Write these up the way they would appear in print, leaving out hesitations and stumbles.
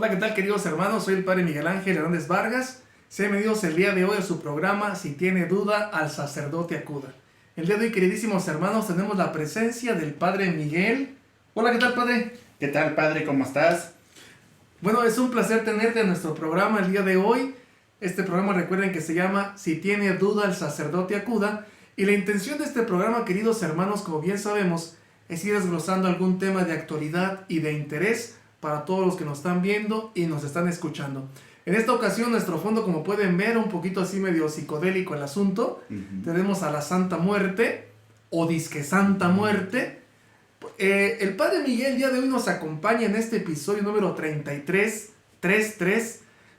Hola, ¿qué tal, queridos hermanos? Soy el Padre Miguel Ángel Hernández Vargas. Sean bienvenidos el día de hoy a su programa Si tiene duda, al sacerdote acuda. El día de hoy, queridísimos hermanos, tenemos la presencia del Padre Miguel. Hola, ¿qué tal, Padre? ¿Qué tal, Padre? ¿Cómo estás? Bueno, es un placer tenerte en nuestro programa el día de hoy. Este programa, recuerden que se llama Si tiene duda, al sacerdote acuda. Y la intención de este programa, queridos hermanos, como bien sabemos, es ir desglosando algún tema de actualidad y de interés para todos los que nos están viendo y nos están escuchando. En esta ocasión, nuestro fondo, como pueden ver, un poquito así medio psicodélico el asunto. Tenemos a la Santa Muerte, o disque Santa Muerte. El Padre Miguel el día de hoy nos acompaña en este episodio número 33,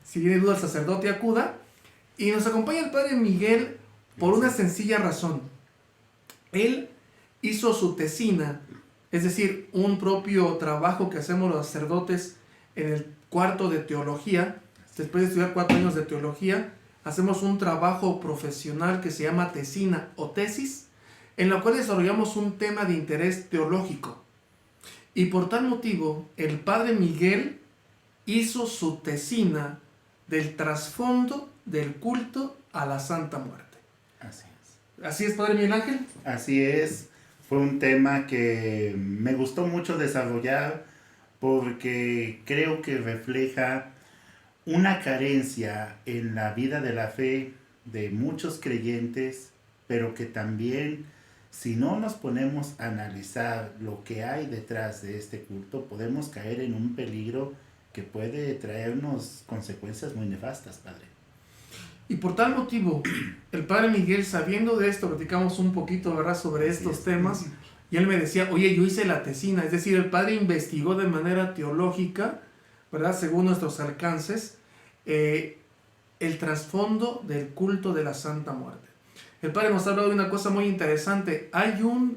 si tiene duda el sacerdote acuda. Y nos acompaña el Padre Miguel por una sencilla razón. Él hizo su tesina, es decir, un propio trabajo que hacemos los sacerdotes en el cuarto de teología. Después de estudiar 4 años de teología, hacemos un trabajo profesional que se llama tesina o tesis, en la cual desarrollamos un tema de interés teológico. Y por tal motivo, el Padre Miguel hizo su tesina del trasfondo del culto a la Santa Muerte. Así es. ¿Así es, Padre Miguel Ángel? Así es. Fue un tema que me gustó mucho desarrollar porque creo que refleja una carencia en la vida de la fe de muchos creyentes, pero que también, si no nos ponemos a analizar lo que hay detrás de este culto, podemos caer en un peligro que puede traernos consecuencias muy nefastas, Padre. Y por tal motivo, el Padre Miguel, sabiendo de esto, platicamos un poquito, ¿verdad?, sobre estos temas, y él me decía, oye, yo hice la tesina, es decir, el Padre investigó de manera teológica, ¿verdad?, según nuestros alcances, el trasfondo del culto de la Santa Muerte. El Padre nos ha hablado de una cosa muy interesante. Hay un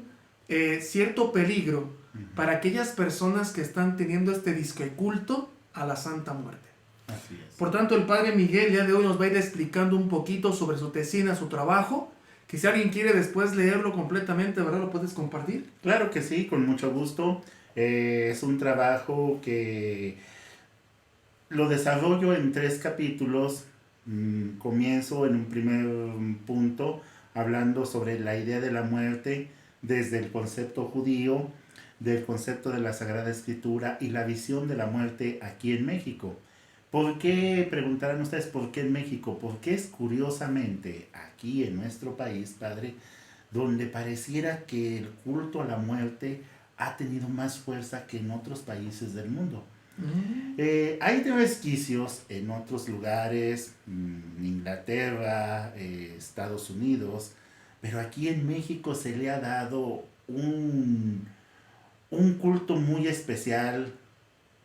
cierto peligro para aquellas personas que están teniendo este disque culto a la Santa Muerte. Así es. Por tanto, el Padre Miguel el día de hoy nos va a ir explicando un poquito sobre su tesina, su trabajo, que si alguien quiere después leerlo completamente, ¿verdad?, lo puedes compartir. Claro que sí, con mucho gusto. Es un trabajo que lo desarrollo en 3 capítulos. Comienzo en un primer punto hablando sobre la idea de la muerte desde el concepto judío, del concepto de la Sagrada Escritura y la visión de la muerte aquí en México. ¿Por qué? Preguntarán ustedes, ¿por qué en México? Porque es curiosamente aquí en nuestro país, Padre, donde pareciera que el culto a la muerte ha tenido más fuerza que en otros países del mundo. Hay resquicios en otros lugares, Inglaterra, Estados Unidos, pero aquí en México se le ha dado un culto muy especial,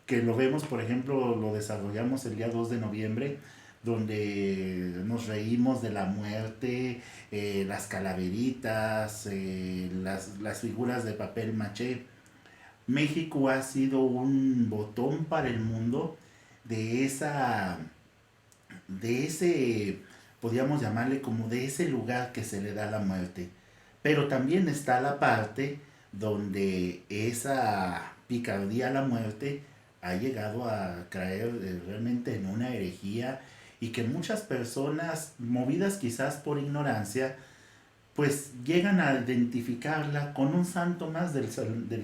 que lo vemos, por ejemplo, lo desarrollamos el día 2 de noviembre, donde nos reímos de la muerte, las calaveritas, las figuras de papel maché. México ha sido un botón para el mundo de ese, podríamos llamarle como de ese lugar que se le da a la muerte. Pero también está la parte donde esa picardía a la muerte ha llegado a caer realmente en una herejía, y que muchas personas, movidas quizás por ignorancia, pues llegan a identificarla con un santo más del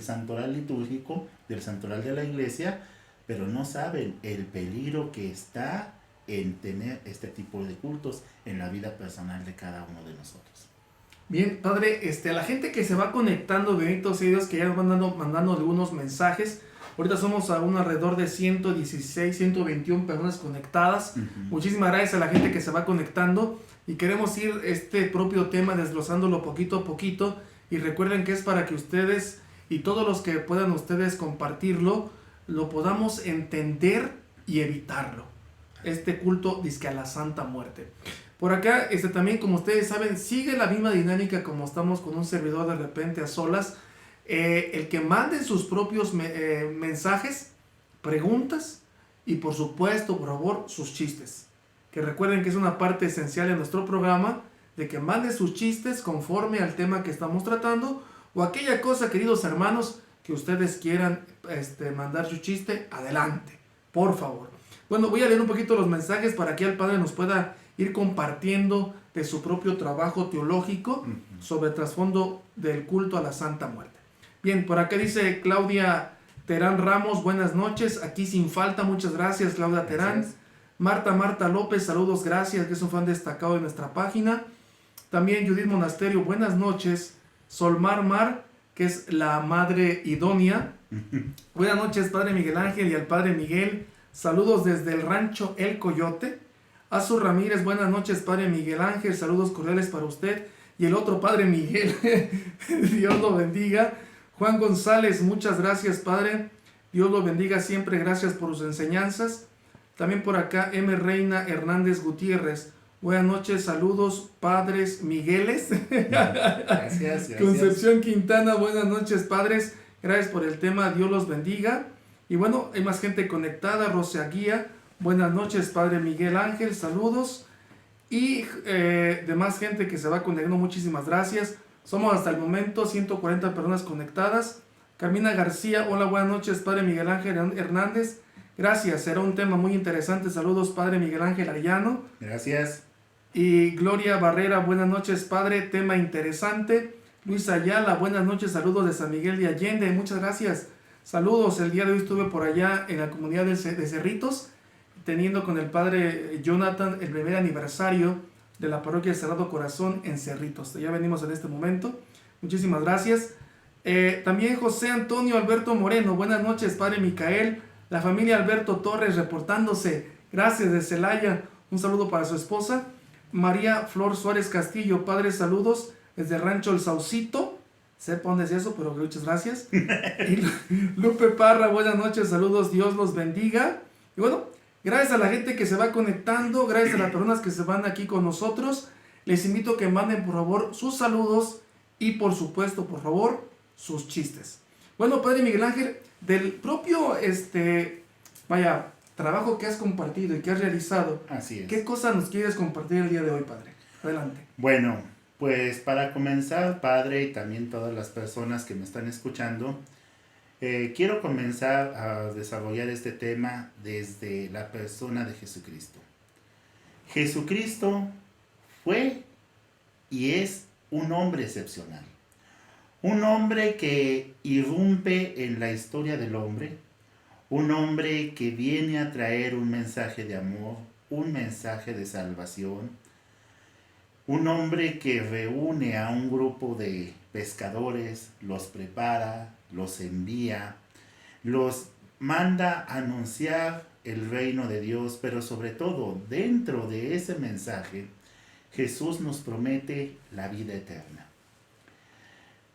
santoral litúrgico, del santoral de la iglesia, pero no saben el peligro que está en tener este tipo de cultos en la vida personal de cada uno de nosotros. Bien, Padre, a la gente que se va conectando, benditos ellos, que ya nos van mandando algunos mensajes. Ahorita somos a un alrededor de 116, 121 personas conectadas. Muchísimas gracias a la gente que se va conectando. Y queremos ir este propio tema desglosándolo poquito a poquito. Y recuerden que es para que ustedes y todos los que puedan ustedes compartirlo, lo podamos entender y evitarlo. Este culto dizque a la Santa Muerte. Por acá, también, como ustedes saben, sigue la misma dinámica como estamos con un servidor de repente a solas. El que manden sus propios mensajes, preguntas y por supuesto, por favor, sus chistes. Que recuerden que es una parte esencial de nuestro programa, de que manden sus chistes conforme al tema que estamos tratando, o aquella cosa, queridos hermanos, que ustedes quieran mandar su chiste, adelante, por favor. Bueno, voy a leer un poquito los mensajes para que el Padre nos pueda ir compartiendo de su propio trabajo teológico sobre el trasfondo del culto a la Santa Muerte. Bien, por acá dice Claudia Terán Ramos, buenas noches, aquí sin falta, muchas gracias Claudia Terán. Gracias. Marta López, saludos, gracias, que es un fan destacado de nuestra página. También Judith Monasterio, buenas noches. Solmar Mar, que es la madre idónea. Buenas noches, Padre Miguel Ángel y al Padre Miguel. Saludos desde el rancho El Coyote. Azur Ramírez, buenas noches, Padre Miguel Ángel. Saludos cordiales para usted y el otro Padre Miguel. Dios lo bendiga. Juan González, muchas gracias, Padre. Dios lo bendiga siempre. Gracias por sus enseñanzas. También por acá, M. Reina Hernández Gutiérrez. Buenas noches, saludos, Padres Migueles. Gracias. Concepción Quintana, buenas noches, Padres. Gracias por el tema, Dios los bendiga. Y bueno, hay más gente conectada. Roseaguía, buenas noches, Padre Miguel Ángel, saludos. Y demás gente que se va conectando, muchísimas gracias. Somos hasta el momento 140 personas conectadas. Carmina García, hola, buenas noches, Padre Miguel Ángel Hernández. Gracias, será un tema muy interesante. Saludos, Padre Miguel Ángel Arellano. Gracias. Y Gloria Barrera, buenas noches, Padre, tema interesante. Luis Ayala, buenas noches, saludos de San Miguel de Allende, muchas gracias. Saludos, el día de hoy estuve por allá en la comunidad de Cerritos, teniendo con el Padre Jonathan el primer aniversario de la parroquia Sagrado Corazón en Cerritos. Ya venimos en este momento, muchísimas gracias. También José Antonio Alberto Moreno, buenas noches, Padre Micael. La familia Alberto Torres reportándose, gracias de Celaya, un saludo para su esposa. María Flor Suárez Castillo, Padre, saludos desde Rancho El Saucito. Sepa dónde es eso, pero muchas gracias. Y Lupe Parra, buenas noches, saludos, Dios los bendiga. Y bueno, gracias a la gente que se va conectando, gracias a las personas que se van aquí con nosotros. Les invito a que manden por favor sus saludos y por supuesto, por favor, sus chistes. Bueno, Padre Miguel Ángel, del propio trabajo que has compartido y que has realizado, Así es. ¿qué cosa nos quieres compartir el día de hoy, Padre? Adelante. Bueno, pues para comenzar, Padre, y también todas las personas que me están escuchando, quiero comenzar a desarrollar este tema desde la persona de Jesucristo. Jesucristo fue y es un hombre excepcional. Un hombre que irrumpe en la historia del hombre, un hombre que viene a traer un mensaje de amor, un mensaje de salvación, un hombre que reúne a un grupo de pescadores, los prepara, los envía, los manda a anunciar el reino de Dios, pero sobre todo dentro de ese mensaje, Jesús nos promete la vida eterna.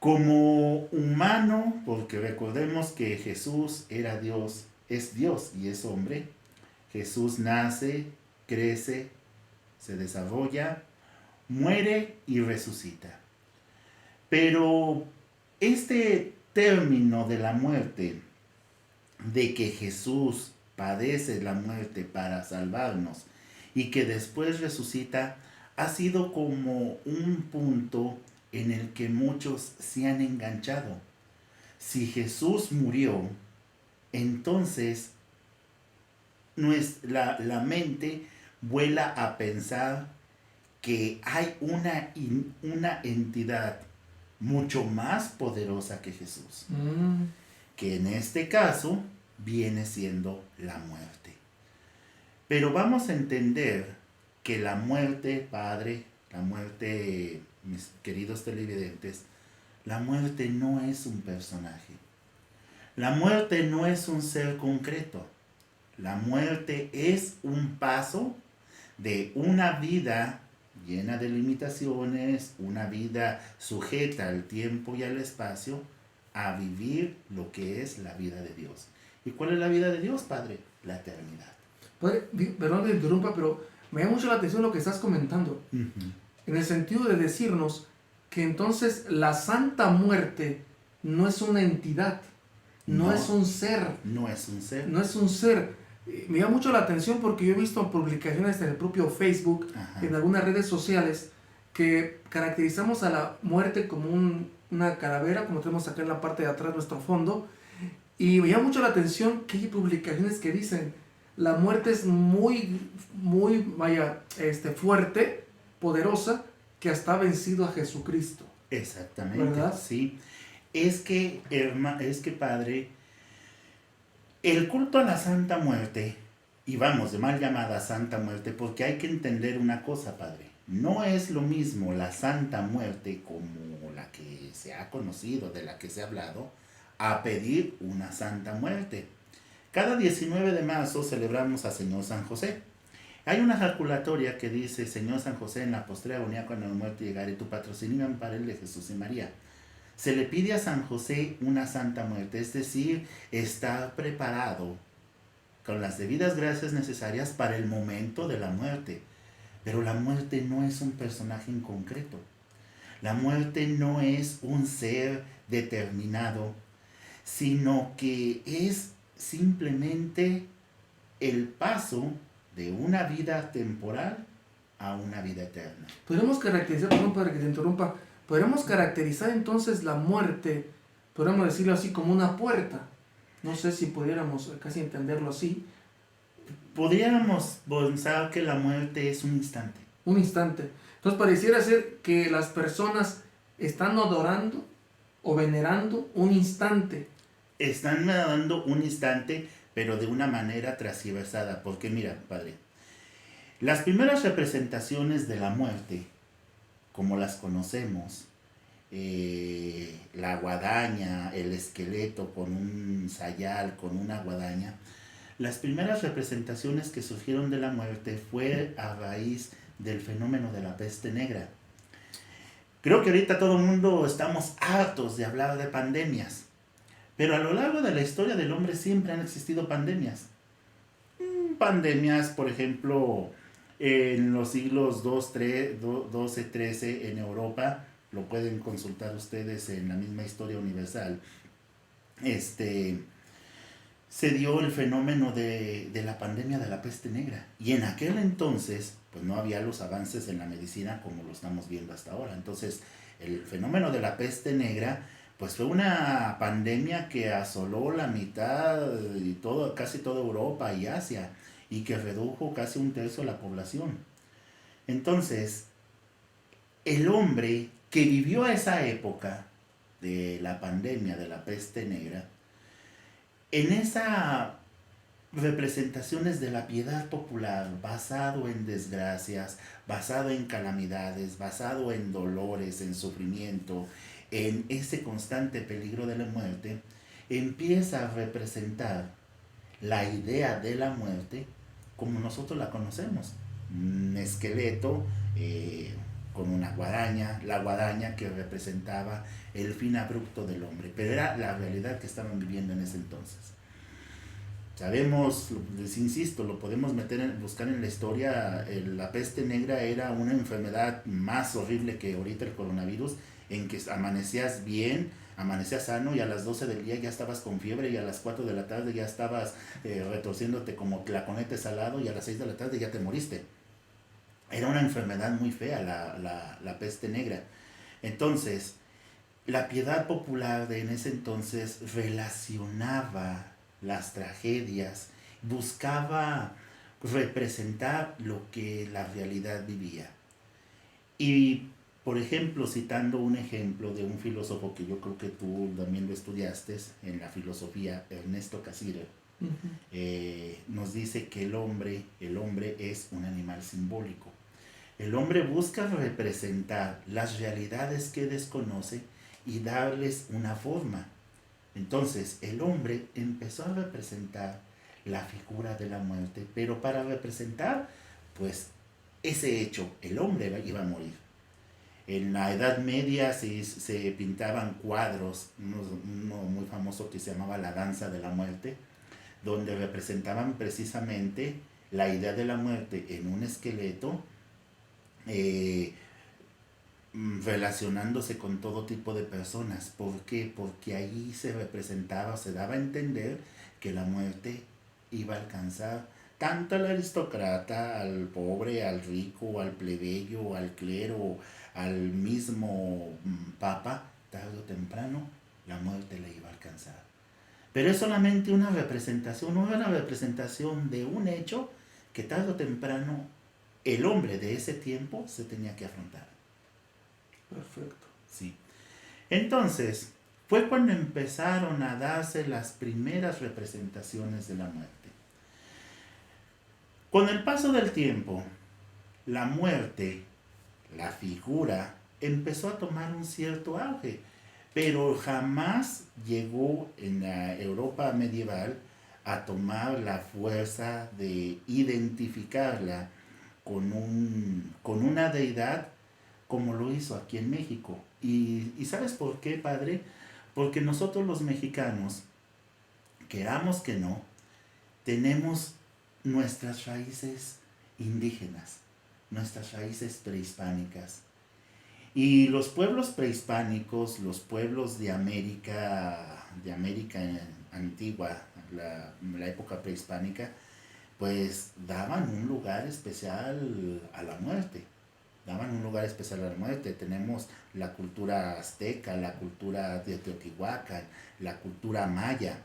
Como humano, porque recordemos que Jesús era Dios, es Dios y es hombre, Jesús nace, crece, se desarrolla, muere y resucita. Pero este término de la muerte, de que Jesús padece la muerte para salvarnos y que después resucita, ha sido como un punto en el que muchos se han enganchado. Si Jesús murió, entonces la mente vuela a pensar que hay una entidad mucho más poderosa que Jesús, que en este caso viene siendo la muerte. Pero vamos a entender que la muerte, Padre, la muerte, mis queridos televidentes, la muerte no es un personaje. La muerte no es un ser concreto. La muerte es un paso de una vida llena de limitaciones, una vida sujeta al tiempo y al espacio, a vivir lo que es la vida de Dios. ¿Y cuál es la vida de Dios, Padre? La eternidad. Padre, perdón que interrumpa, pero me llama mucho la atención lo que estás comentando. En el sentido de decirnos que entonces la Santa Muerte no es una entidad, no es un ser. No es un ser. No es un ser. Me llama mucho la atención porque yo he visto publicaciones en el propio Facebook, en algunas redes sociales, que caracterizamos a la muerte como una calavera, como tenemos acá en la parte de atrás de nuestro fondo, y me llama mucho la atención que hay publicaciones que dicen, la muerte es muy, muy, vaya, fuerte, poderosa, que hasta ha vencido a Jesucristo. Exactamente, ¿Verdad? sí. Es que, padre, el culto a la Santa Muerte, y vamos, de mal llamada Santa Muerte, porque hay que entender una cosa, padre. No es lo mismo la Santa Muerte como la que se ha conocido, de la que se ha hablado, a pedir una Santa Muerte. Cada 19 de marzo celebramos a Señor San José. Hay una jaculatoria que dice: Señor San José, en la postrera agonía cuando la muerte llegare, tu patrocinio ampara el de Jesús y María. Se le pide a San José una santa muerte, es decir, estar preparado con las debidas gracias necesarias para el momento de la muerte. Pero la muerte no es un personaje en concreto. La muerte no es un ser determinado, sino que es simplemente el paso de una vida temporal a una vida eterna. Podemos caracterizar, perdón padre que te interrumpa, podemos caracterizar entonces la muerte, podríamos decirlo así, como una puerta. No sé si pudiéramos casi entenderlo así. Podríamos pensar que la muerte es un instante. Un instante. Entonces pareciera ser que las personas están adorando o venerando un instante. Están dando un instante, pero de una manera transversada. Porque mira, padre, las primeras representaciones de la muerte, como las conocemos, la guadaña, el esqueleto con un sayal, con una guadaña, las primeras representaciones que surgieron de la muerte fue a raíz del fenómeno de la peste negra. Creo que ahorita todo el mundo estamos hartos de hablar de pandemias, pero a lo largo de la historia del hombre siempre han existido pandemias. Pandemias, por ejemplo, en los siglos XII, XIII en Europa, lo pueden consultar ustedes en la misma Historia Universal. Se dio el fenómeno de la pandemia de la peste negra. Y en aquel entonces, pues no había los avances en la medicina como lo estamos viendo hasta ahora. Entonces, el fenómeno de la peste negra, pues fue una pandemia que asoló la mitad y casi toda Europa y Asia, y que redujo casi 1/3 de la población. Entonces, el hombre que vivió esa época de la pandemia de la peste negra, en esas representaciones de la piedad popular, basado en desgracias, basado en calamidades, basado en dolores, en sufrimiento, en ese constante peligro de la muerte, empieza a representar la idea de la muerte como nosotros la conocemos. Un esqueleto con una guadaña, la guadaña que representaba el fin abrupto del hombre, pero era la realidad que estaban viviendo en ese entonces. Sabemos, les insisto, lo podemos buscar en la historia, la peste negra era una enfermedad más horrible que ahorita el coronavirus, en que amanecías bien, amanecías sano y a las 12 del día ya estabas con fiebre y a las 4 de la tarde ya estabas retorciéndote como tlaconete salado y a las 6 de la tarde ya te moriste. Era una enfermedad muy fea la peste negra. Entonces, la piedad popular de en ese entonces relacionaba las tragedias, buscaba representar lo que la realidad vivía. Y, por ejemplo, citando un ejemplo de un filósofo que yo creo que tú también lo estudiaste en la filosofía, Ernesto Cassirer, nos dice que el hombre es un animal simbólico. El hombre busca representar las realidades que desconoce y darles una forma. Entonces, el hombre empezó a representar la figura de la muerte, pero para representar, pues, ese hecho, el hombre iba a morir. En la Edad Media se pintaban cuadros, uno muy famoso que se llamaba La Danza de la Muerte, donde representaban precisamente la idea de la muerte en un esqueleto, relacionándose con todo tipo de personas. ¿Por qué? Porque ahí se representaba, se daba a entender que la muerte iba a alcanzar tanto al aristócrata, al pobre, al rico, al plebeyo, al clero, al mismo papa. Tarde o temprano la muerte le iba a alcanzar. Pero es solamente una representación de un hecho que tarde o temprano el hombre de ese tiempo se tenía que afrontar. Perfecto. Sí. Entonces, fue cuando empezaron a darse las primeras representaciones de la muerte. Con el paso del tiempo, la muerte, la figura, empezó a tomar un cierto auge, pero jamás llegó en la Europa medieval a tomar la fuerza de identificarla con una deidad como lo hizo aquí en México. ¿Y sabes por qué, padre? Porque nosotros los mexicanos, queramos que no, tenemos nuestras raíces indígenas, nuestras raíces prehispánicas. Y los pueblos prehispánicos, los pueblos de América antigua, la época prehispánica, pues daban un lugar especial a la muerte. Daban un lugar especial a la muerte. Tenemos la cultura azteca, la cultura de Teotihuacán, la cultura maya.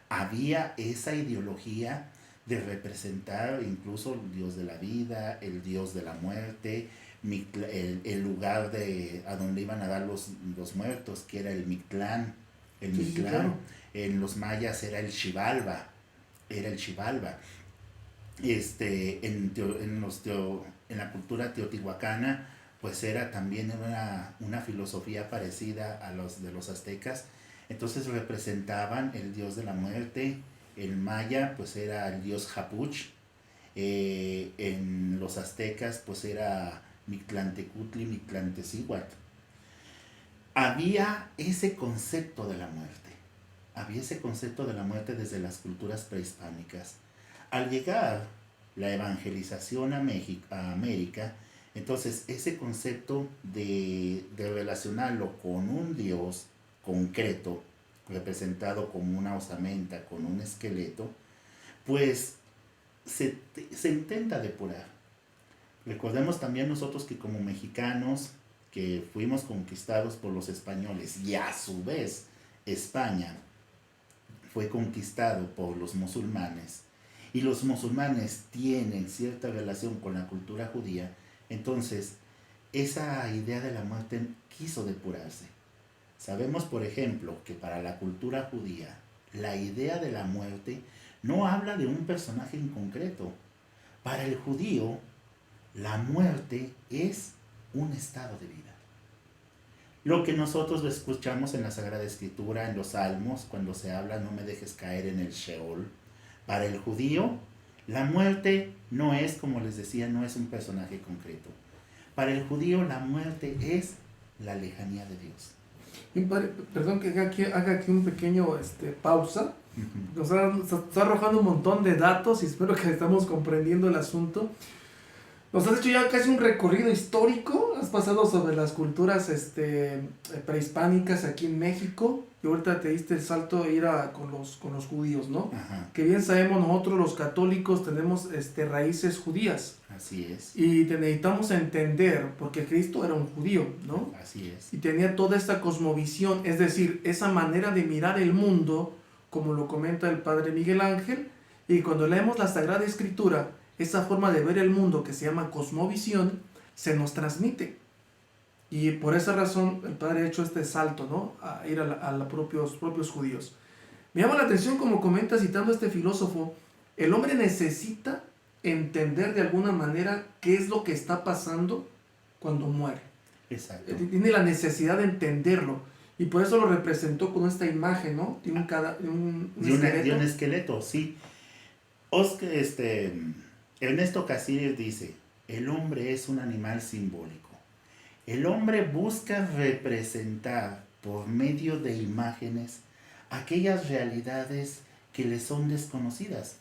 Había esa ideología de representar incluso el dios de la vida, el dios de la muerte, el lugar a donde iban a dar los muertos, que era el Mictlán. El Sí, Mictlán, claro. en los mayas era el Xibalba. En la cultura teotihuacana, pues era también una filosofía parecida a los de los aztecas. Entonces representaban el dios de la muerte. El maya, pues era el dios Hapuch. En los aztecas, pues era Mictlantecutli, Mictlantecíhuatl. Había ese concepto de la muerte. Había ese concepto de la muerte desde las culturas prehispánicas. Al llegar la evangelización a América, entonces ese concepto de relacionarlo con un Dios concreto, representado como una osamenta, con un esqueleto, pues se intenta depurar. Recordemos también nosotros que como mexicanos, que fuimos conquistados por los españoles y a su vez España fue conquistado por los musulmanes, y los musulmanes tienen cierta relación con la cultura judía, entonces esa idea de la muerte quiso depurarse. Sabemos, por ejemplo, que para la cultura judía, la idea de la muerte no habla de un personaje en concreto. Para el judío, la muerte es un estado de vida. Lo que nosotros escuchamos en la Sagrada Escritura, en los Salmos, cuando se habla, no me dejes caer en el Sheol. Para el judío, la muerte no es, como les decía, no es un personaje concreto. Para el judío, la muerte es la lejanía de Dios. Y perdón que haga aquí un pequeño pausa. Nos está arrojando un montón de datos y espero que estamos comprendiendo el asunto. Nos has hecho ya casi un recorrido histórico, has pasado sobre las culturas prehispánicas aquí en México y ahorita te diste el salto de ir con los judíos, ¿no? Ajá. Que bien sabemos nosotros los católicos tenemos raíces judías. Así es. Y te necesitamos entender, porque Cristo era un judío, ¿no? Así es. Y tenía toda esta cosmovisión, es decir, esa manera de mirar el mundo, como lo comenta el padre Miguel Ángel, y cuando leemos la Sagrada Escritura, esa forma de ver el mundo que se llama cosmovisión, se nos transmite. Y por esa razón el padre ha hecho este salto, ¿no? A ir a los propios judíos. Me llama la atención, como comenta citando a este filósofo, el hombre necesita entender de alguna manera qué es lo que está pasando cuando muere. Exacto. Tiene la necesidad de entenderlo. Y por eso lo representó con esta imagen, ¿no? Tiene un esqueleto. De un esqueleto, sí. Ernesto Cassirer dice, el hombre es un animal simbólico. El hombre busca representar por medio de imágenes aquellas realidades que le son desconocidas.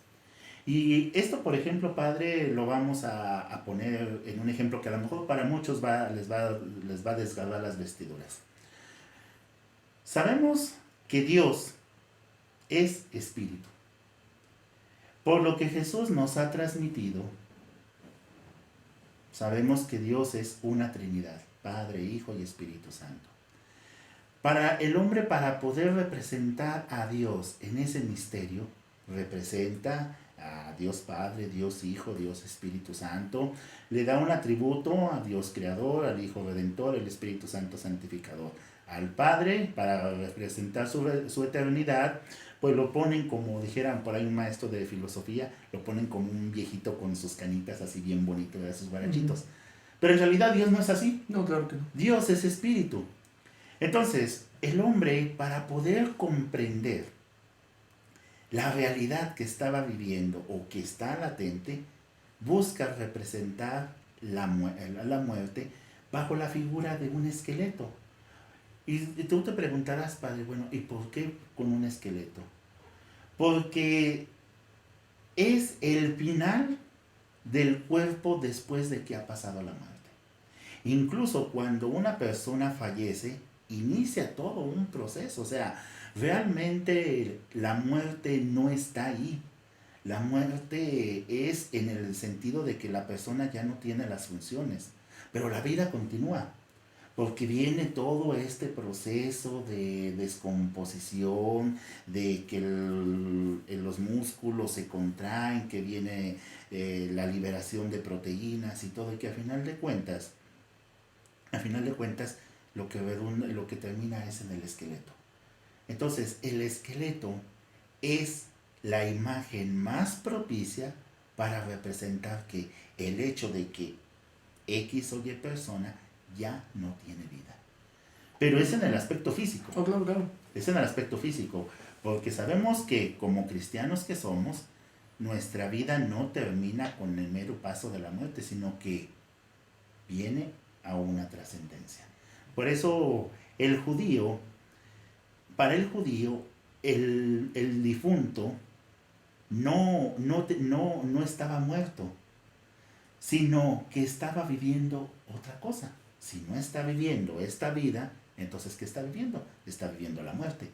Y esto, por ejemplo, padre, lo vamos a poner en un ejemplo que a lo mejor para muchos les va a desgarrar las vestiduras. Sabemos que Dios es espíritu. Por lo que Jesús nos ha transmitido, sabemos que Dios es una Trinidad, Padre, Hijo y Espíritu Santo. Para el hombre, para poder representar a Dios en ese misterio, representa a Dios Padre, Dios Hijo, Dios Espíritu Santo, le da un atributo a Dios Creador, al Hijo Redentor, el Espíritu Santo Santificador. Al Padre, para representar su eternidad, pues lo ponen como, dijeran por ahí un maestro de filosofía, lo ponen como un viejito con sus canitas así bien bonito, de sus barachitos. Pero en realidad Dios no es así. No, claro que no. Dios es espíritu. Entonces, el hombre, para poder comprender la realidad que estaba viviendo o que está latente, busca representar la muerte bajo la figura de un esqueleto. Y tú te preguntarás, padre, bueno, ¿y por qué con un esqueleto? Porque es el final del cuerpo después de que ha pasado la muerte. Incluso cuando una persona fallece, inicia todo un proceso. O sea, realmente la muerte no está ahí. La muerte es en el sentido de que la persona ya no tiene las funciones, pero la vida continúa. Porque viene todo este proceso de descomposición, de que los músculos se contraen, que viene la liberación de proteínas y todo, y que a final de cuentas, lo que termina es en el esqueleto. Entonces, el esqueleto es la imagen más propicia para representar que el hecho de que X o Y persona ya no tiene vida. Pero es en el aspecto físico. Oh, claro, claro. Es en el aspecto físico, porque sabemos que como cristianos que somos, nuestra vida no termina con el mero paso de la muerte, sino que viene a una trascendencia. Por eso para el judío, el difunto no estaba muerto, sino que estaba viviendo otra cosa. Si no está viviendo esta vida, entonces ¿qué está viviendo? Está viviendo la muerte.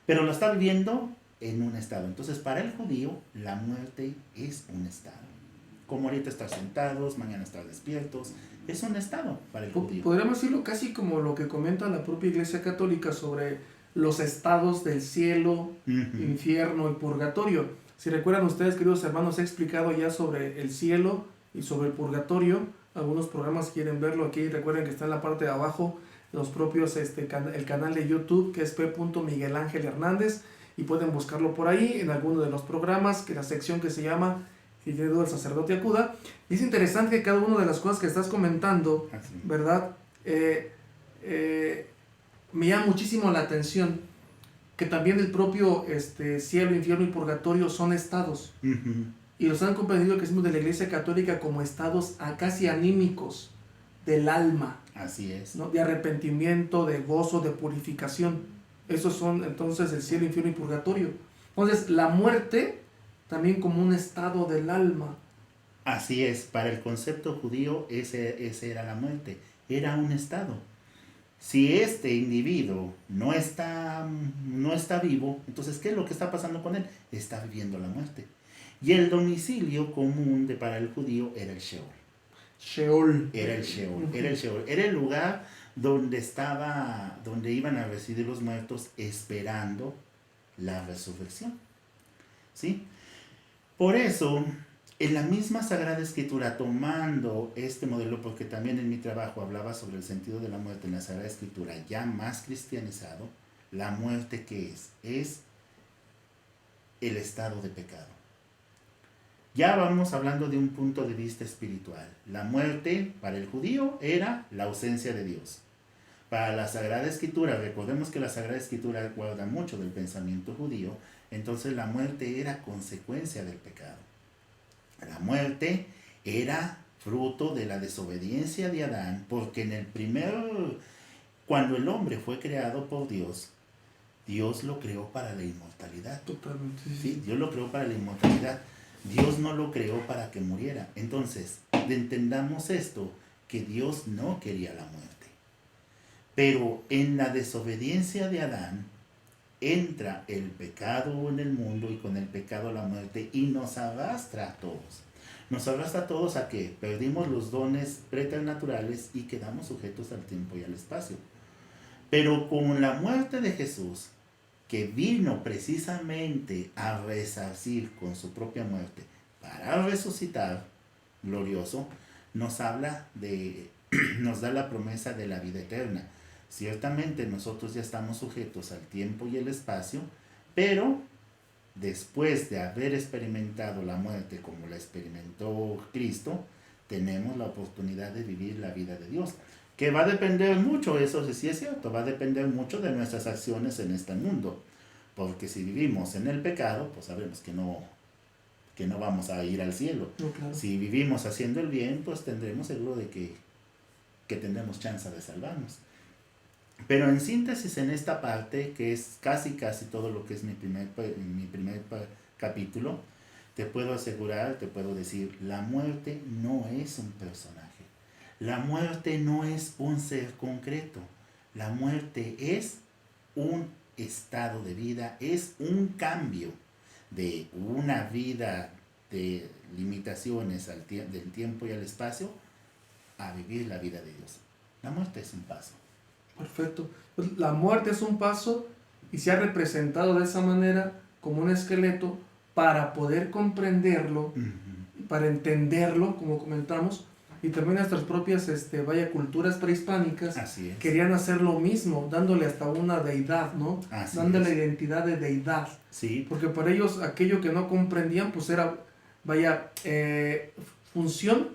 Pero lo está viviendo en un estado. Entonces, para el judío, la muerte es un estado. Como ahorita estar sentados, mañana estar despiertos, es un estado para el judío. Podríamos decirlo casi como lo que comenta la propia Iglesia Católica sobre los estados del cielo, infierno y purgatorio. Si recuerdan ustedes, queridos hermanos, he explicado ya sobre el cielo y sobre el purgatorio. Algunos programas quieren verlo aquí. Recuerden que está en la parte de abajo los propios, el canal de YouTube, que es P. Miguel Ángel Hernández, y pueden buscarlo por ahí en alguno de los programas, que la sección que se llama Si tiene duda el sacerdote acuda. Y es interesante que cada una de las cosas que estás comentando, ¿verdad? Me llama muchísimo la atención que también el propio cielo, infierno y purgatorio son estados. Y los han comprendido que decimos de la Iglesia Católica como estados casi anímicos del alma. Así es. ¿No? De arrepentimiento, de gozo, de purificación. Esos son entonces el cielo, infierno y purgatorio. Entonces la muerte también como un estado del alma. Así es, para el concepto judío ese era la muerte, era un estado. Si este individuo no está vivo, entonces ¿qué es lo que está pasando con él? Está viviendo la muerte. Y el domicilio común para el judío era el Sheol. Era el Sheol. Era el lugar donde iban a residir los muertos esperando la resurrección. ¿Sí? Por eso, en la misma Sagrada Escritura, tomando este modelo, porque también en mi trabajo hablaba sobre el sentido de la muerte en la Sagrada Escritura, ya más cristianizado, la muerte ¿qué es? Es el estado de pecado. Ya vamos hablando de un punto de vista espiritual. La muerte para el judío era la ausencia de Dios. Para la Sagrada Escritura, recordemos que la Sagrada Escritura guarda mucho del pensamiento judío, entonces la muerte era consecuencia del pecado. La muerte era fruto de la desobediencia de Adán, porque cuando el hombre fue creado por Dios, Dios lo creó para la inmortalidad. Totalmente. Sí, Dios lo creó para la inmortalidad. Dios no lo creó para que muriera. Entonces, entendamos esto, que Dios no quería la muerte. Pero en la desobediencia de Adán, entra el pecado en el mundo y con el pecado la muerte y nos arrastra a todos. Nos arrastra a todos a que perdimos los dones preternaturales y quedamos sujetos al tiempo y al espacio. Pero con la muerte de Jesús, que vino precisamente a resarcir con su propia muerte para resucitar glorioso, nos habla de, nos da la promesa de la vida eterna. Ciertamente nosotros ya estamos sujetos al tiempo y el espacio, pero después de haber experimentado la muerte como la experimentó Cristo, tenemos la oportunidad de vivir la vida de Dios, que va a depender mucho, eso sí es cierto, va a depender mucho de nuestras acciones en este mundo, porque si vivimos en el pecado, pues sabemos que no vamos a ir al cielo. No, claro. Si vivimos haciendo el bien, pues tendremos seguro de que tendremos chance de salvarnos. Pero en síntesis, en esta parte, que es casi todo lo que es mi primer capítulo, te puedo asegurar, te puedo decir, la muerte no es un personaje. La muerte no es un ser concreto. La muerte es un estado de vida, es un cambio de una vida de limitaciones del tiempo y al espacio a vivir la vida de Dios. La muerte es un paso. Perfecto. Pues la muerte es un paso y se ha representado de esa manera como un esqueleto para poder comprenderlo, para entenderlo, como comentamos, y también nuestras propias culturas prehispánicas querían hacer lo mismo, dándole hasta una deidad, ¿no? Dándole la identidad de deidad. Sí. Porque para ellos aquello que no comprendían pues era, función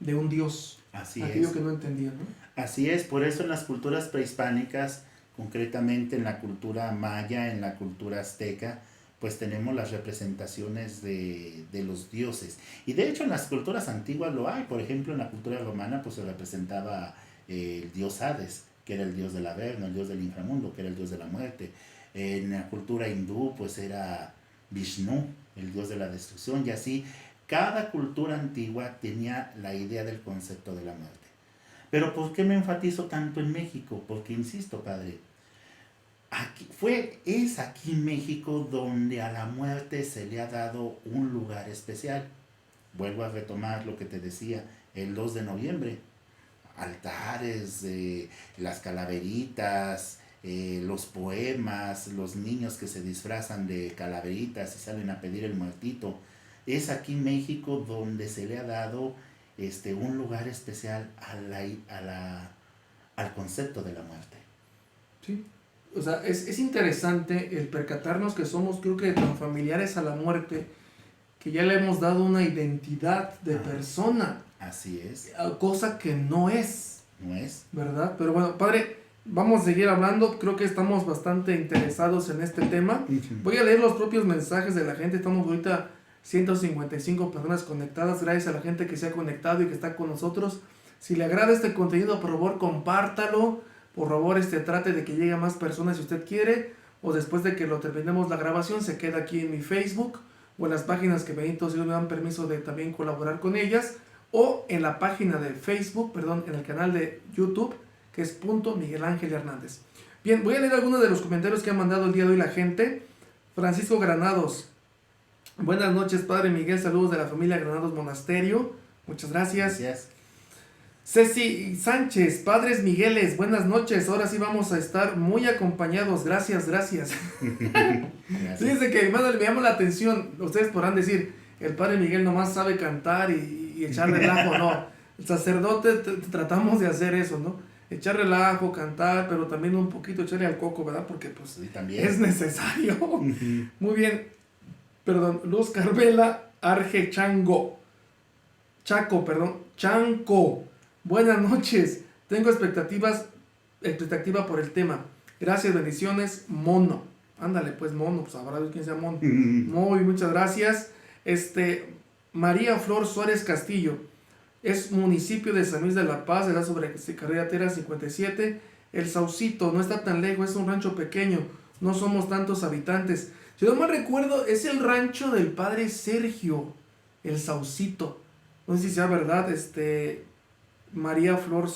de un dios. Aquello que no entendían, ¿no? Así es, por eso en las culturas prehispánicas, concretamente en la cultura maya, en la cultura azteca, pues tenemos las representaciones de los dioses. Y de hecho en las culturas antiguas lo hay. Por ejemplo, en la cultura romana pues se representaba el dios Hades, que era el dios del Averno, el dios del inframundo, que era el dios de la muerte. En la cultura hindú pues era Vishnu, el dios de la destrucción, y así. Cada cultura antigua tenía la idea del concepto de la muerte. Pero ¿por qué me enfatizo tanto en México? Porque insisto, padre, es aquí en México donde a la muerte se le ha dado un lugar especial. Vuelvo a retomar lo que te decía, el 2 de noviembre. Altares, las calaveritas, los poemas, los niños que se disfrazan de calaveritas y salen a pedir el muertito. Es aquí en México donde se le ha dado un lugar especial al concepto de la muerte. Sí. O sea, es interesante el percatarnos que somos, creo que tan familiares a la muerte, que ya le hemos dado una identidad de persona. Así es. Cosa que no es. No es. ¿Verdad? Pero bueno, padre, vamos a seguir hablando. Creo que estamos bastante interesados en este tema. Voy a leer los propios mensajes de la gente. Estamos ahorita 155 personas conectadas. Gracias a la gente que se ha conectado y que está con nosotros. Si le agrada este contenido, por favor, compártalo. Por favor, trate de que llegue a más personas si usted quiere. O después de que lo terminemos la grabación, se queda aquí en mi Facebook. O en las páginas que Benito Silva me dan permiso de también colaborar con ellas. O en la página de Facebook, en el canal de YouTube, que es Miguel Ángel Hernández. Bien, voy a leer algunos de los comentarios que ha mandado el día de hoy la gente. Francisco Granados. Buenas noches, Padre Miguel. Saludos de la familia Granados Monasterio. Muchas gracias. Gracias. Ceci Sánchez. Padres Migueles, buenas noches. Ahora sí vamos a estar muy acompañados. Gracias. Gracias. Fíjense que me llama la atención. Ustedes podrán decir, el Padre Miguel nomás sabe cantar y echar relajo. No, el sacerdote tratamos de hacer eso, ¿no? Echar relajo, cantar, pero también un poquito echarle al coco, ¿verdad? Porque pues sí, también es necesario. Muy bien. Luz Carmela Arge Chanco. Buenas noches. Tengo expectativa por el tema. Gracias, bendiciones, Mono. Ándale, pues Mono, pues sabrá Dios quién sea Mono. Muy, muchas gracias. María Flor Suárez Castillo. Es municipio de San Luis de la Paz, era sobre carretera 57. El Saucito, no está tan lejos, es un rancho pequeño. No somos tantos habitantes. Si no mal recuerdo, es el rancho del padre Sergio, el Saucito. No sé si sea verdad, María Flor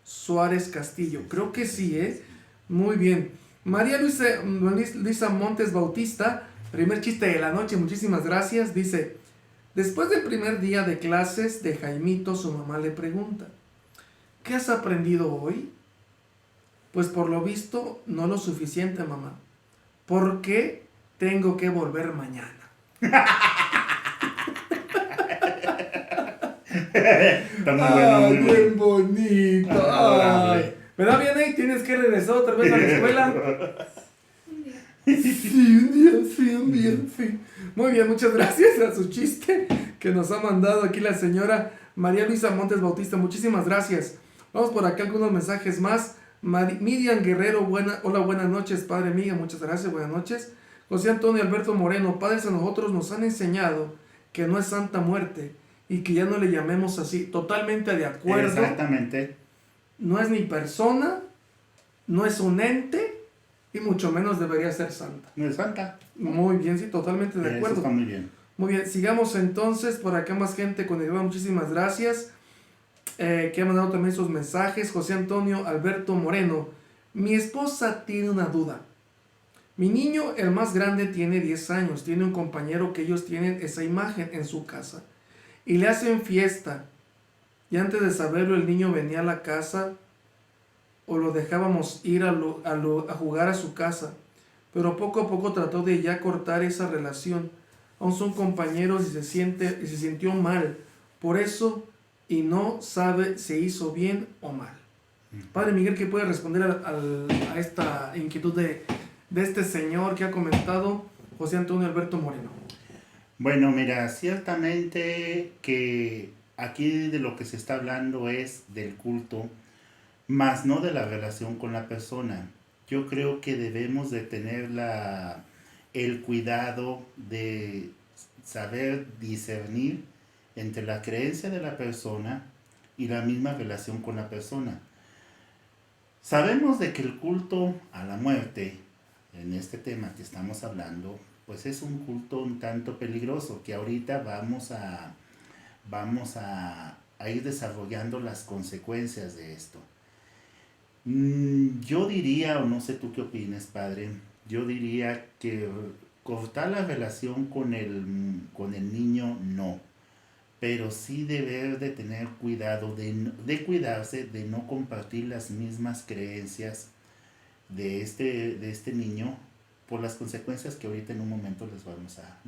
Suárez Castillo. Creo que sí, ¿eh? Muy bien. María Luisa Montes Bautista, primer chiste de la noche, muchísimas gracias. Dice, después del primer día de clases de Jaimito, su mamá le pregunta, ¿qué has aprendido hoy? Pues por lo visto no lo suficiente, mamá. ¿Por qué tengo que volver mañana? Está muy bueno, muy bueno. Bien bonito. Adorable. Ay. ¿Verdad, Vianey? ¿Tienes que regresar otra vez a la escuela? Sí, un día, sí, un día, sí. Muy bien, muchas gracias a su chiste que nos ha mandado aquí la señora María Luisa Montes Bautista. Muchísimas gracias. Vamos por acá algunos mensajes más. Miriam Guerrero, hola, buenas noches, padre amiga, muchas gracias, buenas noches. José Antonio Alberto Moreno, padres a nosotros nos han enseñado que no es Santa Muerte y que ya no le llamemos así. Totalmente de acuerdo. Exactamente. No es ni persona, no es un ente y mucho menos debería ser santa. No es santa. Muy bien, sí, totalmente de acuerdo. Eso está muy bien. Muy bien, sigamos entonces. Por acá más gente conectada, muchísimas gracias. Que ha mandado también sus mensajes. José Antonio Alberto Moreno. Mi esposa tiene una duda. Mi niño, el más grande, tiene 10 años. Tiene un compañero que ellos tienen esa imagen en su casa. Y le hacen fiesta. Y antes de saberlo, el niño venía a la casa o lo dejábamos ir a jugar a su casa. Pero poco a poco trató de ya cortar esa relación. Aún son compañeros y se sintió mal. Por eso, y no sabe si hizo bien o mal. Padre Miguel, ¿qué puede responder a esta inquietud de este señor que ha comentado José Antonio Alberto Moreno? Bueno, mira, ciertamente que aquí de lo que se está hablando es del culto, más no de la relación con la persona. Yo creo que debemos de tener el cuidado de saber discernir entre la creencia de la persona y la misma relación con la persona. Sabemos de que el culto a la muerte, en este tema que estamos hablando, pues es un culto un tanto peligroso, que ahorita vamos a ir desarrollando las consecuencias de esto. Yo diría, o no sé tú qué opines, padre, yo diría que cortar la relación con el niño no, pero sí deber de tener cuidado, de cuidarse, de no compartir las mismas creencias de este niño por las consecuencias que ahorita en un momento les vamos a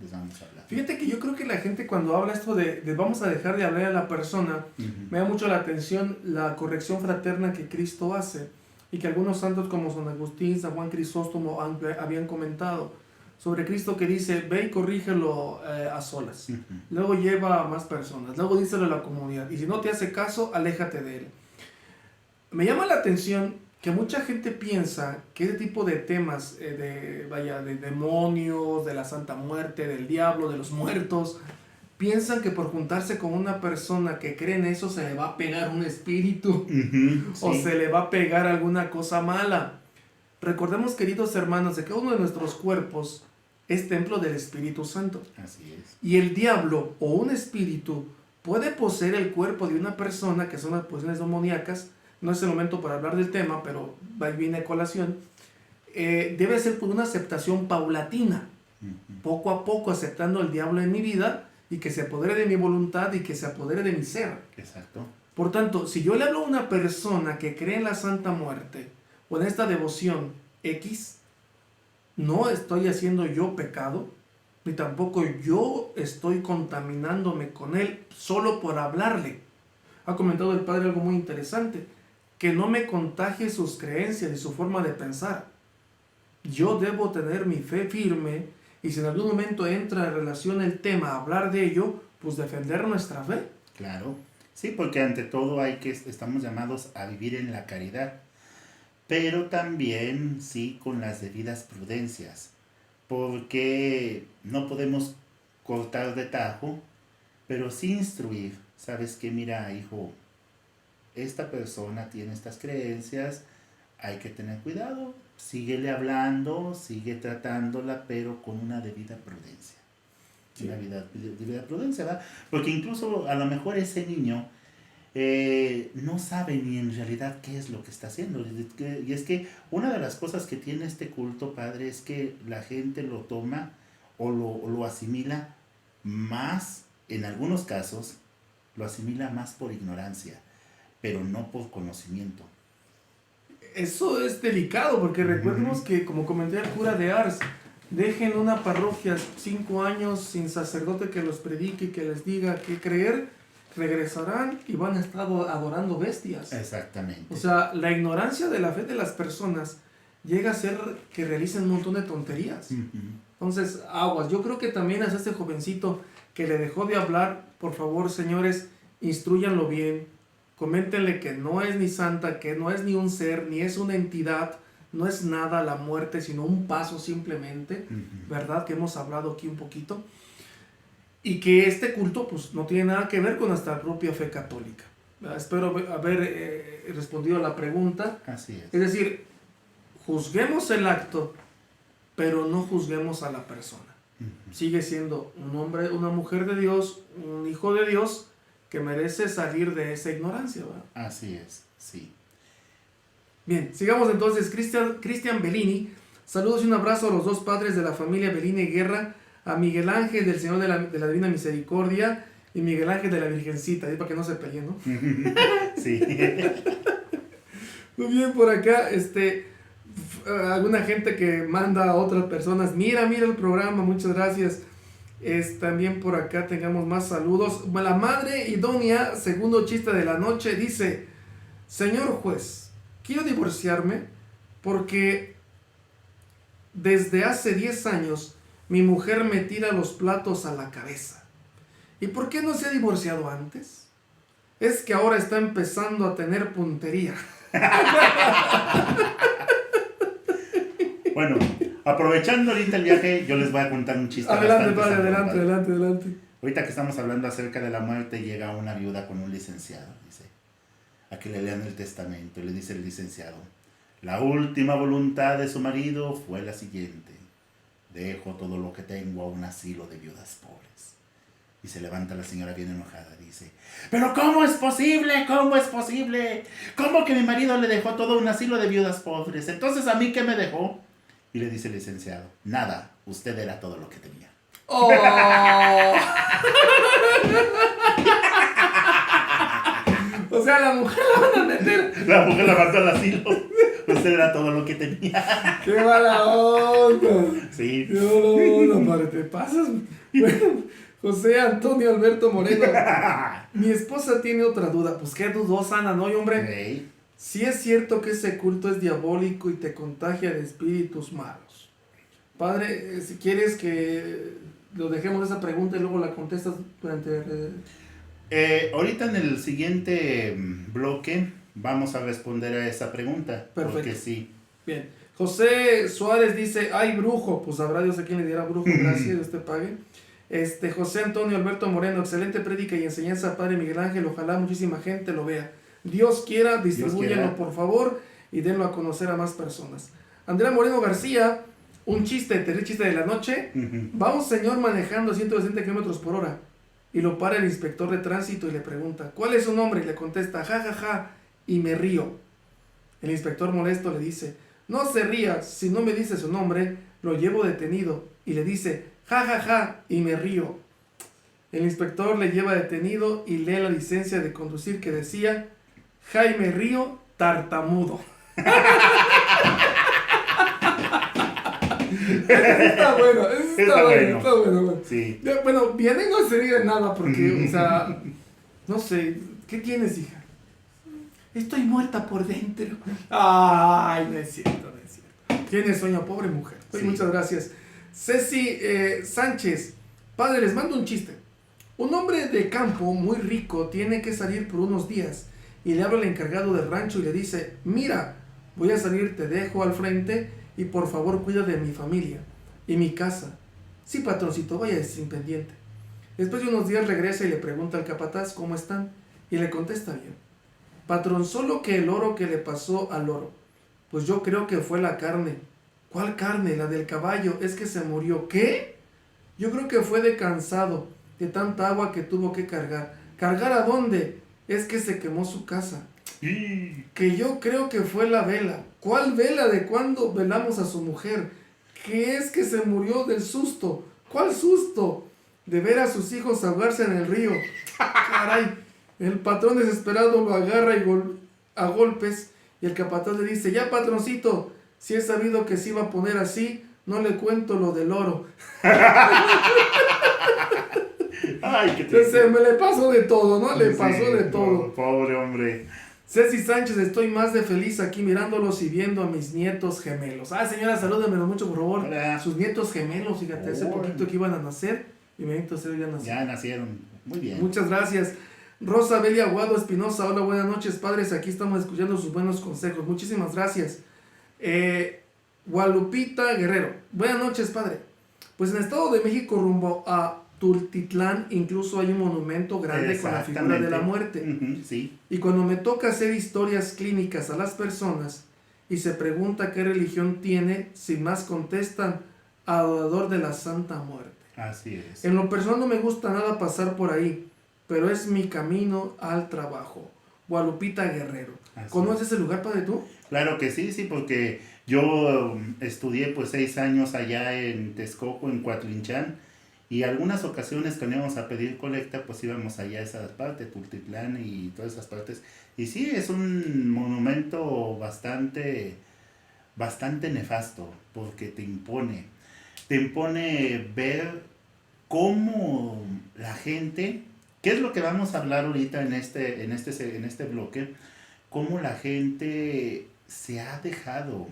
hablar. Fíjate que yo creo que la gente cuando habla esto de vamos a dejar de hablar a la persona, me da mucho la atención la corrección fraterna que Cristo hace y que algunos santos como San Agustín, San Juan Crisóstomo habían comentado sobre Cristo, que dice, ve y corrígelo a solas, luego lleva a más personas, luego díselo a la comunidad, y si no te hace caso, aléjate de él. Me llama la atención que mucha gente piensa que ese tipo de temas, de demonios, de la Santa Muerte, del diablo, de los muertos, piensan que por juntarse con una persona que cree en eso se le va a pegar un espíritu, o se le va a pegar alguna cosa mala. Recordemos, queridos hermanos, de que uno de nuestros cuerpos es templo del Espíritu Santo. Así es. Y el diablo o un espíritu puede poseer el cuerpo de una persona, que son las posesiones demoníacas. No es el momento para hablar del tema, pero viene a colación. Debe ser por una aceptación paulatina, poco a poco aceptando al diablo en mi vida y que se apodere de mi voluntad y que se apodere de mi ser. Exacto. Por tanto, si yo le hablo a una persona que cree en la Santa Muerte o en esta devoción X, no estoy haciendo yo pecado, ni tampoco yo estoy contaminándome con él solo por hablarle. Ha comentado el padre algo muy interesante, que no me contagie sus creencias y su forma de pensar. Yo debo tener mi fe firme y si en algún momento entra en relación el tema, hablar de ello, pues defender nuestra fe. Claro, sí, porque ante todo estamos llamados a vivir en la caridad, pero también sí con las debidas prudencias, porque no podemos cortar de tajo, pero sí instruir. Sabes que mira, hijo, esta persona tiene estas creencias, hay que tener cuidado, síguele hablando, sigue tratándola, pero con una debida prudencia. Sí. Una debida prudencia, ¿verdad? Porque incluso a lo mejor ese niño no sabe ni en realidad qué es lo que está haciendo. Y es que una de las cosas que tiene este culto, padre, es que la gente lo toma o lo asimila más, en algunos casos, lo asimila más por ignorancia, pero no por conocimiento. eso es delicado, porque recordemos que, como comenté el cura de Ars, dejen una parroquia 5 años sin sacerdote que los predique y que les diga qué creer, regresarán y van a estar adorando bestias. Exactamente. O sea, la ignorancia de la fe de las personas llega a ser que realicen un montón de tonterías. Entonces, aguas. Yo creo que también a este jovencito que le dejó de hablar, por favor, señores, instrúyanlo bien. Coméntenle que no es ni santa, que no es ni un ser, ni es una entidad, no es nada la muerte, sino un paso simplemente, ¿verdad? Que hemos hablado aquí un poquito. Y que este culto, pues, no tiene nada que ver con nuestra propia fe católica. Espero haber respondido a la pregunta. Así es. Es decir, juzguemos el acto, pero no juzguemos a la persona. Sigue siendo un hombre, una mujer de Dios, un hijo de Dios, que merece salir de esa ignorancia, ¿verdad? Así es, sí. Bien, sigamos entonces. Cristian Bellini, saludos y un abrazo a los dos padres de la familia Bellini Guerra, a Miguel Ángel del Señor de la Divina Misericordia y Miguel Ángel de la Virgencita, para que no se peleen, ¿no? Sí. Muy bien, por acá, alguna gente que manda a otras personas, mira el programa, muchas gracias. También por acá tengamos más saludos. La madre idónea, segundo chiste de la noche, dice: señor juez, quiero divorciarme porque desde hace 10 años mi mujer me tira los platos a la cabeza. ¿Y por qué no se ha divorciado antes? Es que ahora está empezando a tener puntería. Bueno, aprovechando ahorita el viaje, yo les voy a contar un chiste. Adelante, padre, adelante. Ahorita que estamos hablando acerca de la muerte, llega una viuda con un licenciado, dice, a que le lean el testamento, y le dice el licenciado: la última voluntad de su marido fue la siguiente: dejo todo lo que tengo a un asilo de viudas pobres. Y se levanta la señora bien enojada, dice: pero ¿cómo es posible? ¿Cómo es posible? ¿Cómo que mi marido le dejó todo a un asilo de viudas pobres? Entonces, ¿a mí qué me dejó? Y le dice el licenciado: nada, usted era todo lo que tenía. ¡Oh! O sea, la mujer la van a meter. La mujer la mandó al asilo. Usted era todo lo que tenía. ¡Qué mala onda! Sí. No, padre, te pasas. Bueno, José Antonio Alberto Moreno. Mi esposa tiene otra duda. Pues qué dudosa, Ana, ¿no, hombre? Hey. Si es cierto que ese culto es diabólico y te contagia de espíritus malos. Padre, si quieres que lo dejemos esa pregunta y luego la contestas durante... Ahorita en el siguiente bloque vamos a responder a esa pregunta. Perfecto. Porque sí. Bien. José Suárez dice: ay, brujo. Pues sabrá Dios a quién le diera brujo. Gracias, Dios te pague. José Antonio Alberto Moreno, excelente prédica y enseñanza, Padre Miguel Ángel. Ojalá muchísima gente lo vea. Dios quiera, distribúyenlo por favor y denlo a conocer a más personas. Andrea Moreno García, un chiste, el tercer chiste de la noche. Va un señor manejando a 160 kilómetros por hora y lo para el inspector de tránsito y le pregunta: ¿cuál es su nombre? Y le contesta: ja, ja, ja, y me río. El inspector molesto le dice: no se ría, si no me dice su nombre, lo llevo detenido. Y le dice: ja, ja, ja, y me río. El inspector le lleva detenido y lee la licencia de conducir que decía: Jaime Río, tartamudo. Está bueno, está bueno. Sí. Bueno, viene y no se ríe de nada porque, o sea, no sé, ¿qué tienes, hija? Estoy muerta por dentro. Ay, no es cierto. Tienes sueño, pobre mujer. Sí. Muchas gracias. Ceci Sánchez, padre, les mando un chiste. Un hombre de campo muy rico tiene que salir por unos días y le habla al encargado del rancho y le dice: mira, voy a salir, te dejo al frente y por favor cuida de mi familia y mi casa. Sí, patroncito, vaya sin pendiente. Después de unos días regresa y le pregunta al capataz cómo están y le contesta bien: patrón, solo que el oro que le pasó al loro, pues yo creo que fue la carne. ¿Cuál carne? La del caballo, es que se murió. ¿Qué? Yo creo que fue de cansado, de tanta agua que tuvo que cargar. ¿Cargar a dónde? Es que se quemó su casa. Que yo creo que fue la vela. ¿Cuál vela? ¿De cuándo velamos a su mujer? Que es que se murió del susto. ¿Cuál susto? De ver a sus hijos ahogarse en el río. Caray. El patrón desesperado lo agarra a golpes Y el capataz le dice, ya patroncito, si he sabido que se iba a poner así, no le cuento lo del oro. Ay, qué Entonces me le pasó de todo, ¿no? Le Sí, pasó de todo. Pobre hombre. Ceci Sánchez, estoy más de feliz aquí mirándolos y viendo a mis nietos gemelos. Ah, señora, salúdenmelos mucho, por favor. Hola. Sus nietos gemelos, fíjate, hace Oh. poquito que iban a nacer y mi nieto ya nació. Ya nacieron. Muy bien. Muchas gracias. Rosa Belia Aguado Espinosa, hola, buenas noches, padres. Aquí estamos escuchando sus buenos consejos. Muchísimas gracias. Gualupita Guerrero, buenas noches, padre. Pues en el Estado de México, rumbo a Tultitlán, incluso hay un monumento grande con la figura de la muerte. Uh-huh, sí. Y cuando me toca hacer historias clínicas a las personas y se pregunta qué religión tiene, sin más contestan, adorador de la Santa Muerte. Así es. En lo personal no me gusta nada pasar por ahí, pero es mi camino al trabajo. Gualupita Guerrero. Así ¿Conoces es. ese lugar, padre, tú? Claro que sí, porque yo estudié pues 6 años allá en Texcoco, en Coatlinchán, y algunas ocasiones cuando íbamos a pedir colecta, pues íbamos allá a esas partes, Tultitlán y todas esas partes. Y sí, es un monumento bastante nefasto, porque te impone ver cómo la gente, ¿qué es lo que vamos a hablar ahorita en este bloque? Cómo la gente se ha dejado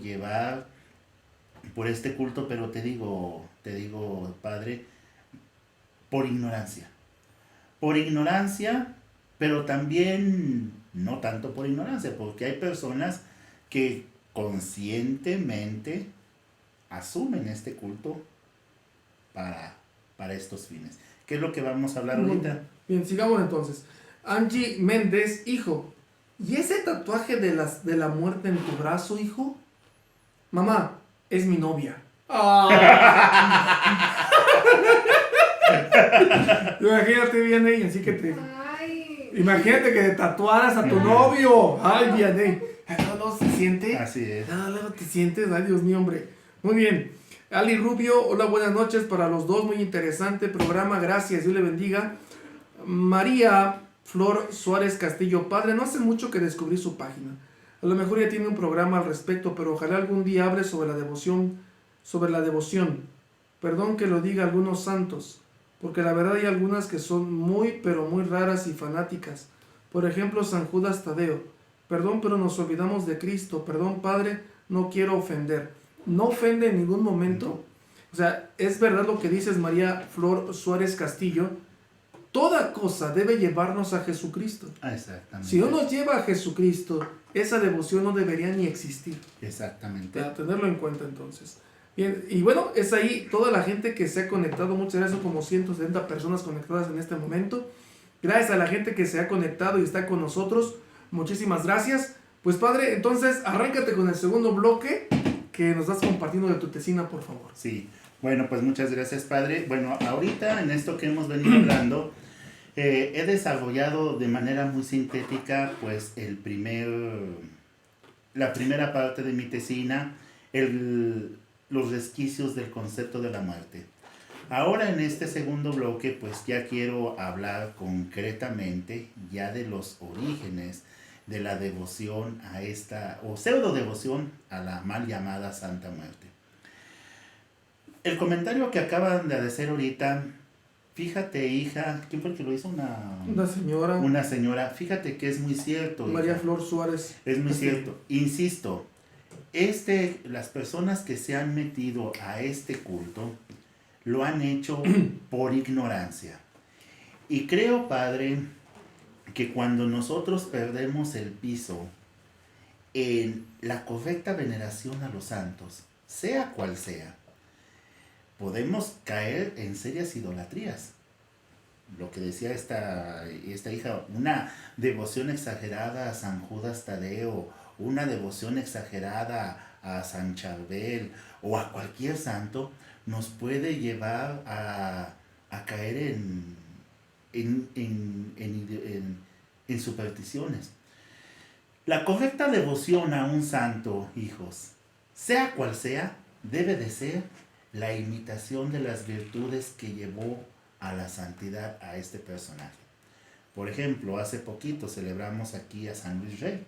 llevar por este culto, pero te digo, padre, por ignorancia, pero también no tanto por ignorancia, porque hay personas que conscientemente asumen este culto para estos fines. ¿Qué es lo que vamos a hablar ahorita? Bien, sigamos entonces. Angie Méndez, hijo, ¿y ese tatuaje de la muerte en tu brazo, hijo? Mamá, es mi novia. Imagínate bien ahí, así que te... Ay. Imagínate que te tatuaras a tu novio. Ay, Vianey. ¿No se siente? Así es. Luego te sientes. Ay, Dios mío, hombre. Muy bien. Ali Rubio, hola, buenas noches para los dos. Muy interesante programa. Gracias, Dios le bendiga. María Flor Suárez Castillo, padre, no hace mucho que descubrí su página. A lo mejor ya tiene un programa al respecto, pero ojalá algún día hable sobre la devoción. Perdón que lo diga algunos santos, porque la verdad hay algunas que son muy, pero muy raras y fanáticas. Por ejemplo, San Judas Tadeo. Perdón, pero nos olvidamos de Cristo. Perdón, padre, no quiero ofender. No ofende en ningún momento. O sea, es verdad lo que dices, María Flor Suárez Castillo. Toda cosa debe llevarnos a Jesucristo. Exactamente. Si no nos lleva a Jesucristo, esa devoción no debería ni existir. Exactamente. Para tenerlo en cuenta entonces. Bien, y bueno, es ahí toda la gente que se ha conectado. Muchas gracias, como 170 personas conectadas en este momento. Gracias a la gente que se ha conectado y está con nosotros. Muchísimas gracias. Pues padre, entonces arráncate con el segundo bloque que nos vas compartiendo de tu tesina, por favor. Sí, bueno, pues muchas gracias, padre. Bueno, ahorita en esto que hemos venido hablando, he desarrollado de manera muy sintética pues la primera parte de mi tesina, los resquicios del concepto de la muerte. Ahora en este segundo bloque pues ya quiero hablar concretamente ya de los orígenes de la devoción a esta, o pseudo devoción a la mal llamada Santa Muerte. El comentario que acaban de hacer ahorita, fíjate, hija, ¿quién fue el que lo hizo? Una señora. Una señora, fíjate que es muy cierto. María hija. Flor Suárez. Es muy cierto. Insisto, las personas que se han metido a este culto lo han hecho por ignorancia. Y creo, padre, que cuando nosotros perdemos el piso en la correcta veneración a los santos, sea cual sea, podemos caer en serias idolatrías. Lo que decía esta hija, una devoción exagerada a San Judas Tadeo, una devoción exagerada a San Charbel o a cualquier santo, nos puede llevar a caer en supersticiones. La correcta devoción a un santo, hijos, sea cual sea, debe de ser la imitación de las virtudes que llevó a la santidad a este personaje. Por ejemplo, hace poquito celebramos aquí a San Luis Rey.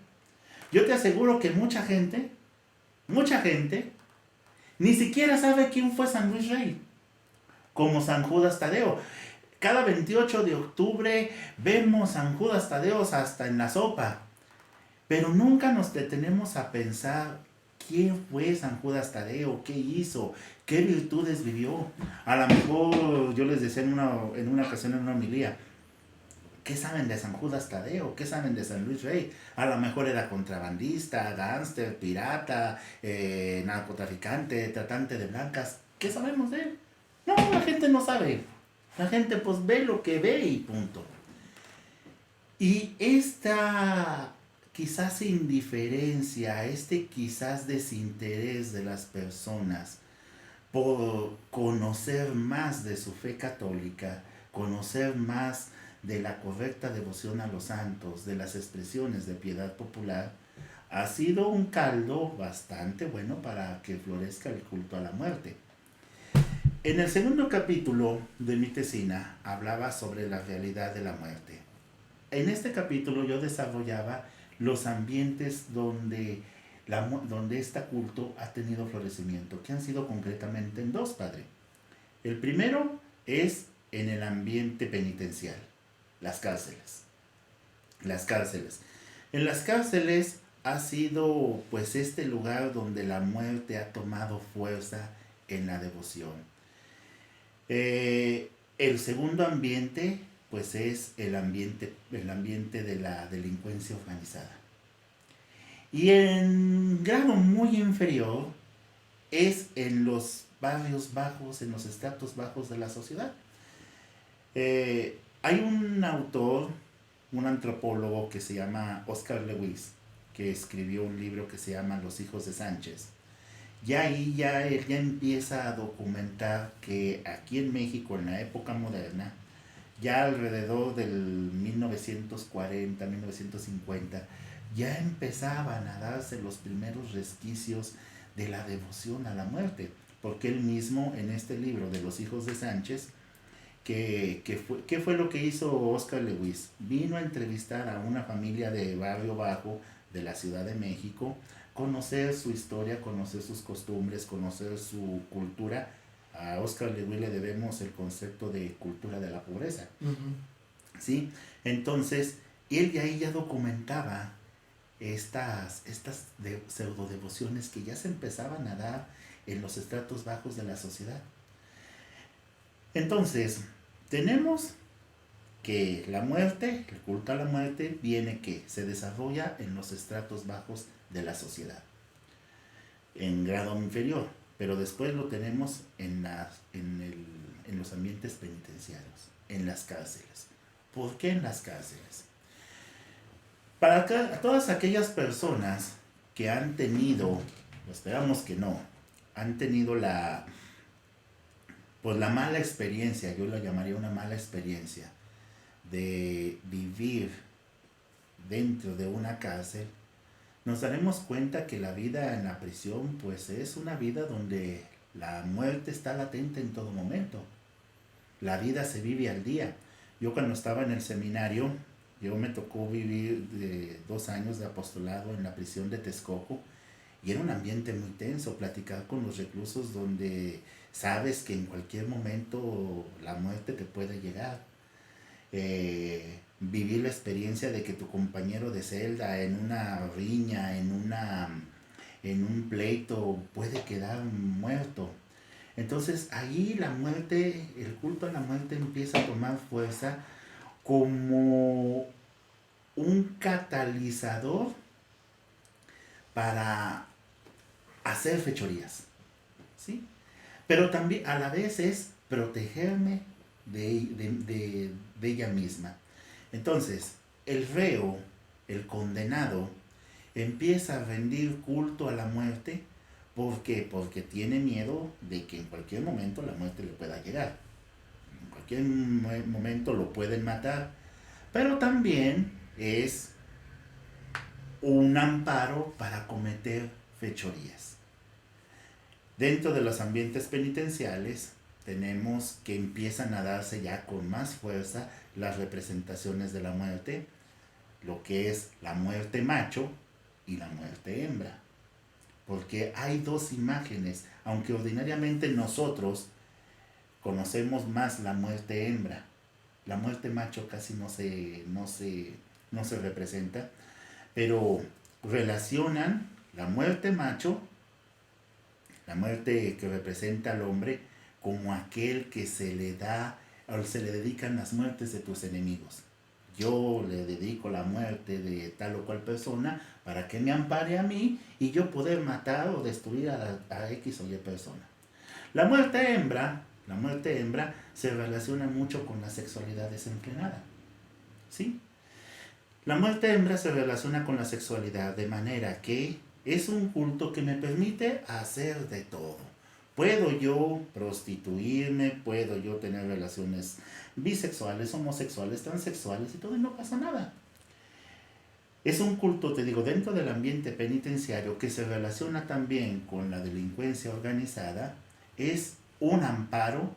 Yo te aseguro que mucha gente, ni siquiera sabe quién fue San Luis Rey, como San Judas Tadeo. Cada 28 de octubre vemos San Judas Tadeo hasta en la sopa, pero nunca nos detenemos a pensar quién fue San Judas Tadeo, qué hizo, qué virtudes vivió. A lo mejor yo les decía en una ocasión en una homilía, ¿qué saben de San Judas Tadeo? ¿Qué saben de San Luis Rey? A lo mejor era contrabandista, gánster, pirata, narcotraficante, tratante de blancas. ¿Qué sabemos de él? No, la gente no sabe. La gente pues ve lo que ve y punto. Y esta quizás indiferencia, quizás desinterés de las personas por conocer más de su fe católica, conocer más de la correcta devoción a los santos, de las expresiones de piedad popular, ha sido un caldo bastante bueno para que florezca el culto a la muerte. En el segundo capítulo de mi tesina hablaba sobre la realidad de la muerte. En este capítulo yo desarrollaba los ambientes donde este culto ha tenido florecimiento, que han sido concretamente en dos, padre. El primero es en el ambiente penitencial, las cárceles. En las cárceles ha sido pues este lugar donde la muerte ha tomado fuerza en la devoción. El segundo ambiente pues es el ambiente de la delincuencia organizada. Y en grado muy inferior es en los barrios bajos, en los estratos bajos de la sociedad. Hay un autor, un antropólogo que se llama Oscar Lewis, que escribió un libro que se llama Los hijos de Sánchez. Y ahí él ya empieza a documentar que aquí en México, en la época moderna, ya alrededor del 1940, 1950, ya empezaban a darse los primeros resquicios de la devoción a la muerte, porque él mismo en este libro de Los hijos de Sánchez, ¿qué fue lo que hizo Oscar Lewis? Vino a entrevistar a una familia de barrio bajo de la Ciudad de México, conocer su historia, conocer sus costumbres, conocer su cultura. A Oscar Lewis le debemos el concepto de cultura de la pobreza. Uh-huh. ¿Sí? Entonces, él de ahí ya documentaba estas pseudo devociones que ya se empezaban a dar en los estratos bajos de la sociedad. Entonces, tenemos que la muerte, el culto a la muerte, se desarrolla en los estratos bajos de la sociedad, en grado inferior, pero después lo tenemos en los ambientes penitenciarios, en las cárceles. ¿Por qué en las cárceles? Para todas aquellas personas que han tenido, esperamos que no, han tenido la mala experiencia, yo la llamaría una mala experiencia, de vivir dentro de una cárcel, nos daremos cuenta que la vida en la prisión pues es una vida donde la muerte está latente en todo momento. La vida se vive al día. Yo cuando estaba en el seminario, me tocó vivir 2 años de apostolado en la prisión de Texcoco, y era un ambiente muy tenso, platicar con los reclusos donde sabes que en cualquier momento la muerte te puede llegar. Vivir la experiencia de que tu compañero de celda en una riña, en un pleito, puede quedar muerto. Entonces ahí la muerte, el culto a la muerte empieza a tomar fuerza como un catalizador para hacer fechorías, ¿sí? Pero también a la vez es protegerme de ella misma. Entonces, el reo, el condenado, empieza a rendir culto a la muerte. ¿Por qué? Porque tiene miedo de que en cualquier momento la muerte le pueda llegar. En cualquier momento lo pueden matar. Pero también es un amparo para cometer fechorías. Dentro de los ambientes penitenciales tenemos que empiezan a darse ya con más fuerza las representaciones de la muerte, lo que es la muerte macho y la muerte hembra. Porque hay dos imágenes, aunque ordinariamente nosotros conocemos más la muerte hembra. La muerte macho casi no se representa, pero relacionan la muerte macho, la muerte que representa al hombre, como aquel que se le da o se le dedican las muertes de tus enemigos. Yo le dedico la muerte de tal o cual persona para que me ampare a mí y yo poder matar o destruir a X o Y persona. La muerte hembra se relaciona mucho con la sexualidad desenfrenada. ¿Sí? La muerte hembra se relaciona con la sexualidad de manera que es un culto que me permite hacer de todo. Puedo yo prostituirme, puedo yo tener relaciones bisexuales, homosexuales, transexuales y todo y no pasa nada. Es un culto, te digo, dentro del ambiente penitenciario que se relaciona también con la delincuencia organizada. Es un amparo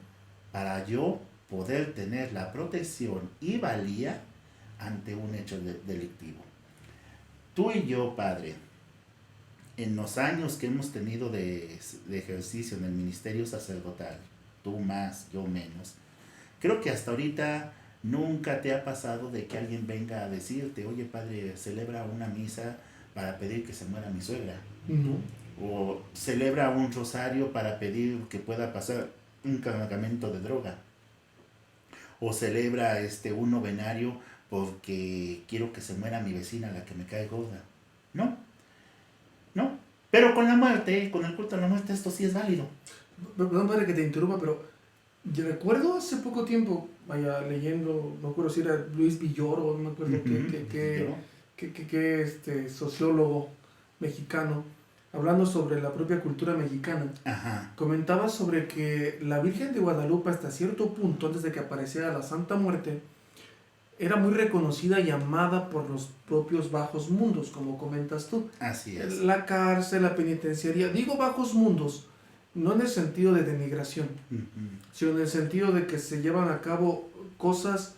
para yo poder tener la protección y valía ante un hecho delictivo. Tú y yo, Padre, en los años que hemos tenido de ejercicio en el ministerio sacerdotal, tú más, yo menos, creo que hasta ahorita nunca te ha pasado de que alguien venga a decirte, oye, Padre, celebra una misa para pedir que se muera mi suegra. No. O celebra un rosario para pedir que pueda pasar un cargamento de droga. O celebra un novenario porque quiero que se muera mi vecina, la que me cae gorda. No. Pero con la muerte, con el culto a la muerte, esto sí es válido. Perdón, padre, que te interrumpa, pero yo recuerdo hace poco tiempo, leyendo, no recuerdo si era Luis Villoro, no me acuerdo qué sociólogo mexicano, hablando sobre la propia cultura mexicana. Ajá. Comentaba sobre que la Virgen de Guadalupe, hasta cierto punto, antes de que apareciera la Santa Muerte, era muy reconocida y amada por los propios bajos mundos, como comentas tú. Así es. La cárcel, la penitenciaría. Digo bajos mundos, no en el sentido de denigración, sino en el sentido de que se llevan a cabo cosas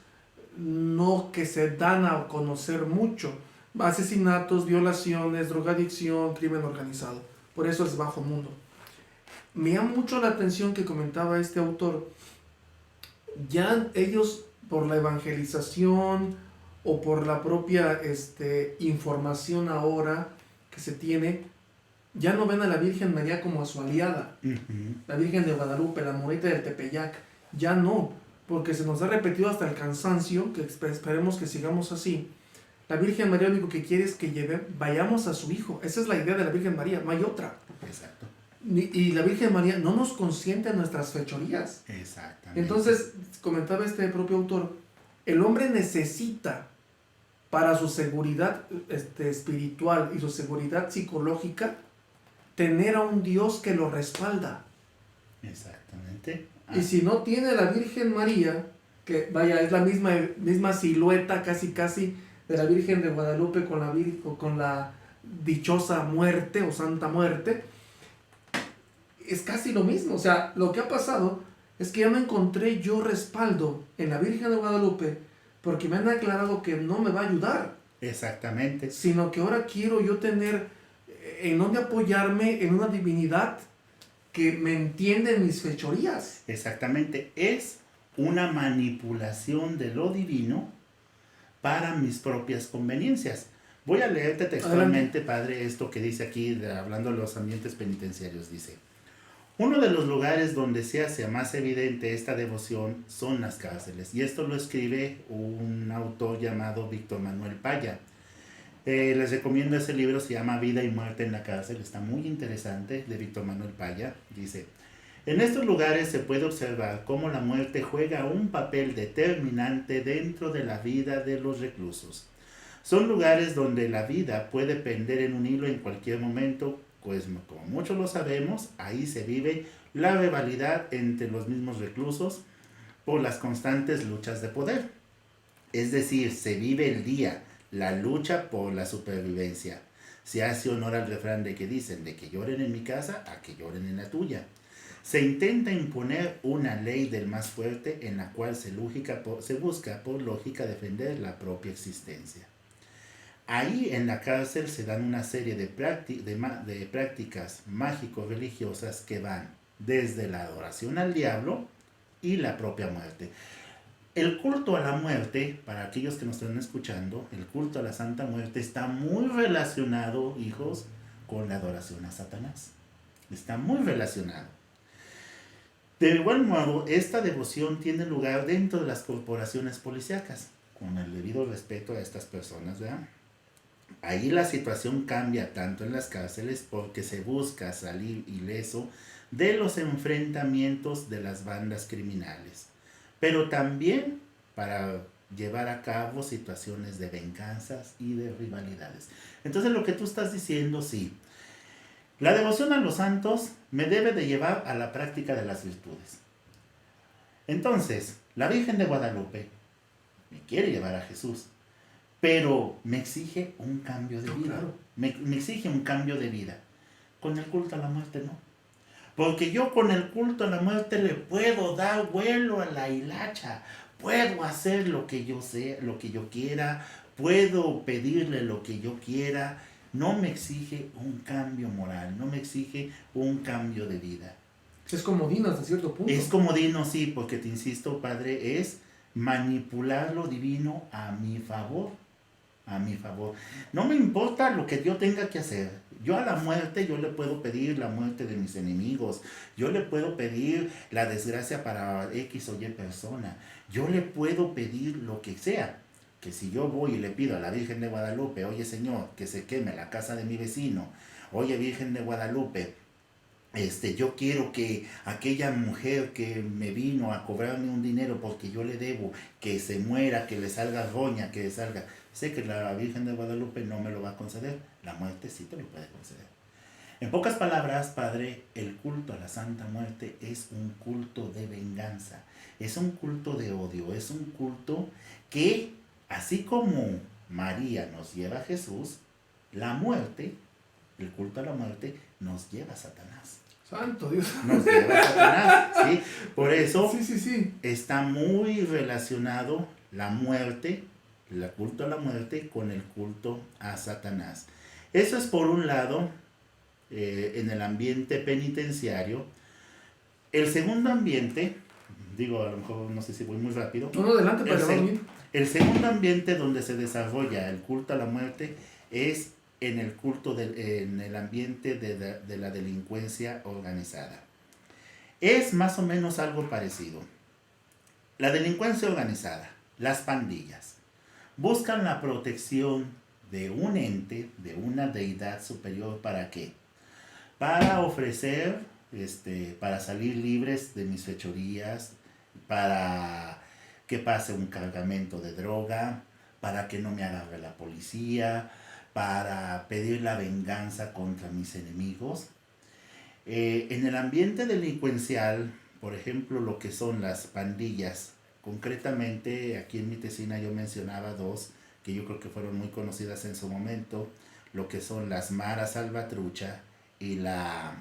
no que se dan a conocer mucho. Asesinatos, violaciones, drogadicción, crimen organizado. Por eso es bajo mundo. Me llama mucho la atención que comentaba este autor. Ya ellos, por la evangelización o por la propia información ahora que se tiene, ya no ven a la Virgen María como a su aliada. La Virgen de Guadalupe, la Morita del Tepeyac, ya no, porque se nos ha repetido hasta el cansancio, que esperemos que sigamos así. La Virgen María lo único que quiere es que vayamos a su Hijo. Esa es la idea de la Virgen María, no hay otra. Exacto. Y la Virgen María no nos consiente nuestras fechorías. Exactamente. Entonces, comentaba este propio autor, el hombre necesita para su seguridad espiritual y su seguridad psicológica tener a un Dios que lo respalda. Exactamente. Y si no tiene la Virgen María, que es la misma silueta casi de la Virgen de Guadalupe con la dichosa muerte o santa muerte, es casi lo mismo. O sea, lo que ha pasado es que ya no encontré yo respaldo en la Virgen de Guadalupe porque me han aclarado que no me va a ayudar. Exactamente. Sino que ahora quiero yo tener en donde apoyarme en una divinidad que me entiende en mis fechorías. Exactamente. Es una manipulación de lo divino para mis propias conveniencias. Voy a leerte textualmente, Padre, esto que dice aquí, hablando de los ambientes penitenciarios. Dice: uno de los lugares donde se hace más evidente esta devoción son las cárceles. Y esto lo escribe un autor llamado Víctor Manuel Paya. Les recomiendo ese libro, se llama Vida y Muerte en la Cárcel. Está muy interesante, de Víctor Manuel Paya. Dice: en estos lugares se puede observar cómo la muerte juega un papel determinante dentro de la vida de los reclusos. Son lugares donde la vida puede pender en un hilo en cualquier momento, pues como muchos lo sabemos, ahí se vive la rivalidad entre los mismos reclusos por las constantes luchas de poder. Es decir, se vive el día, la lucha por la supervivencia. Se hace honor al refrán de que dicen, de que lloren en mi casa a que lloren en la tuya. Se intenta imponer una ley del más fuerte en la cual se busca por lógica defender la propia existencia. Ahí en la cárcel se dan una serie de prácticas mágico-religiosas que van desde la adoración al diablo y la propia muerte. El culto a la muerte, para aquellos que nos están escuchando, el culto a la Santa Muerte está muy relacionado, hijos, con la adoración a Satanás. Está muy relacionado. De igual modo, esta devoción tiene lugar dentro de las corporaciones policíacas, con el debido respeto a estas personas, ¿verdad? Ahí la situación cambia tanto en las cárceles porque se busca salir ileso de los enfrentamientos de las bandas criminales, pero también para llevar a cabo situaciones de venganzas y de rivalidades. Entonces lo que tú estás diciendo, sí, la devoción a los santos me debe de llevar a la práctica de las virtudes. Entonces, la Virgen de Guadalupe me quiere llevar a Jesús, pero me exige un cambio de vida. Claro. Me exige un cambio de vida. Con el culto a la muerte no. Porque yo con el culto a la muerte le puedo dar vuelo a la hilacha. Puedo hacer lo que yo sé, lo que yo quiera. Puedo pedirle lo que yo quiera. No me exige un cambio moral. No me exige un cambio de vida. Es comodino hasta cierto punto. Es comodino, sí, porque te insisto, Padre, es manipular lo divino a mi favor. A mi favor. No me importa lo que yo tenga que hacer. Yo a la muerte, yo le puedo pedir la muerte de mis enemigos. Yo le puedo pedir la desgracia para X o Y persona. Yo le puedo pedir lo que sea. Que si yo voy y le pido a la Virgen de Guadalupe, oye Señor, que se queme la casa de mi vecino. Oye Virgen de Guadalupe, yo quiero que aquella mujer que me vino a cobrarme un dinero porque yo le debo, que se muera, que le salga roña, que le salga... Sé que la Virgen de Guadalupe no me lo va a conceder, la muerte sí te lo puede conceder. En pocas palabras, Padre, el culto a la Santa Muerte es un culto de venganza, es un culto de odio, es un culto que, así como María nos lleva a Jesús, la muerte, el culto a la muerte, nos lleva a Satanás. Santo Dios. Nos lleva a Satanás, ¿sí? Por eso Sí. está muy relacionado la muerte, el culto a la muerte, con el culto a Satanás. Eso es por un lado, en el ambiente penitenciario. El segundo ambiente, digo, a lo mejor no sé si voy muy rápido. No, adelante, para llevar bien. El segundo ambiente donde se desarrolla el culto a la muerte es en el en el ambiente de la delincuencia organizada. Es más o menos algo parecido. La delincuencia organizada, las pandillas, buscan la protección de un ente, de una deidad superior. ¿Para qué? Para ofrecer, para salir libres de mis fechorías, para que pase un cargamento de droga, para que no me agarre la policía, para pedir la venganza contra mis enemigos. En el ambiente delincuencial, por ejemplo, lo que son las pandillas, concretamente aquí en Mitesina yo mencionaba dos que yo creo que fueron muy conocidas en su momento, lo que son las Maras Salvatrucha y la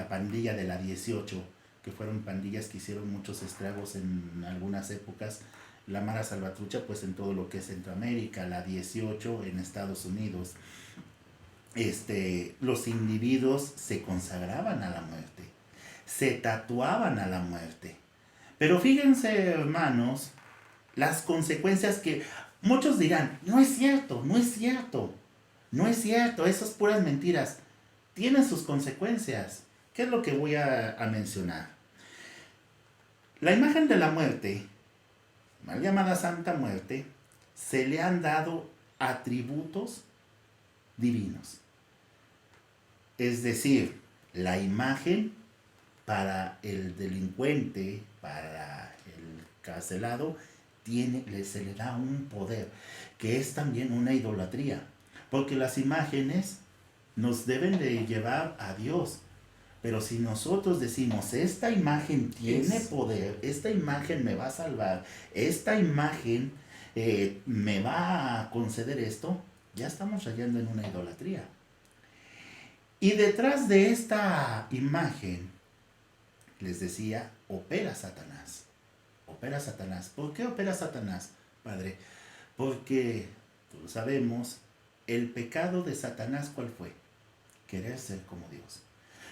pandilla de la 18, que fueron pandillas que hicieron muchos estragos en algunas épocas. La Mara Salvatrucha pues en todo lo que es Centroamérica, la 18 en Estados Unidos. Los individuos se consagraban a la muerte, se tatuaban a la muerte. Pero fíjense, hermanos, las consecuencias que muchos dirán, no es cierto, no es cierto, no es cierto, esas puras mentiras. Tienen sus consecuencias. ¿Qué es lo que voy a mencionar? La imagen de la muerte, mal llamada Santa Muerte, se le han dado atributos divinos. Es decir, la imagen para el delincuente, para el carcelado, se le da un poder, que es también una idolatría. Porque las imágenes nos deben de llevar a Dios. Pero si nosotros decimos, esta imagen tiene poder, esta imagen me va a salvar, esta imagen me va a conceder esto, ya estamos rayando en una idolatría. Y detrás de esta imagen, les decía, opera Satanás. Opera Satanás. ¿Por qué opera Satanás, Padre? Porque, todos sabemos, el pecado de Satanás, ¿cuál fue? Querer ser como Dios.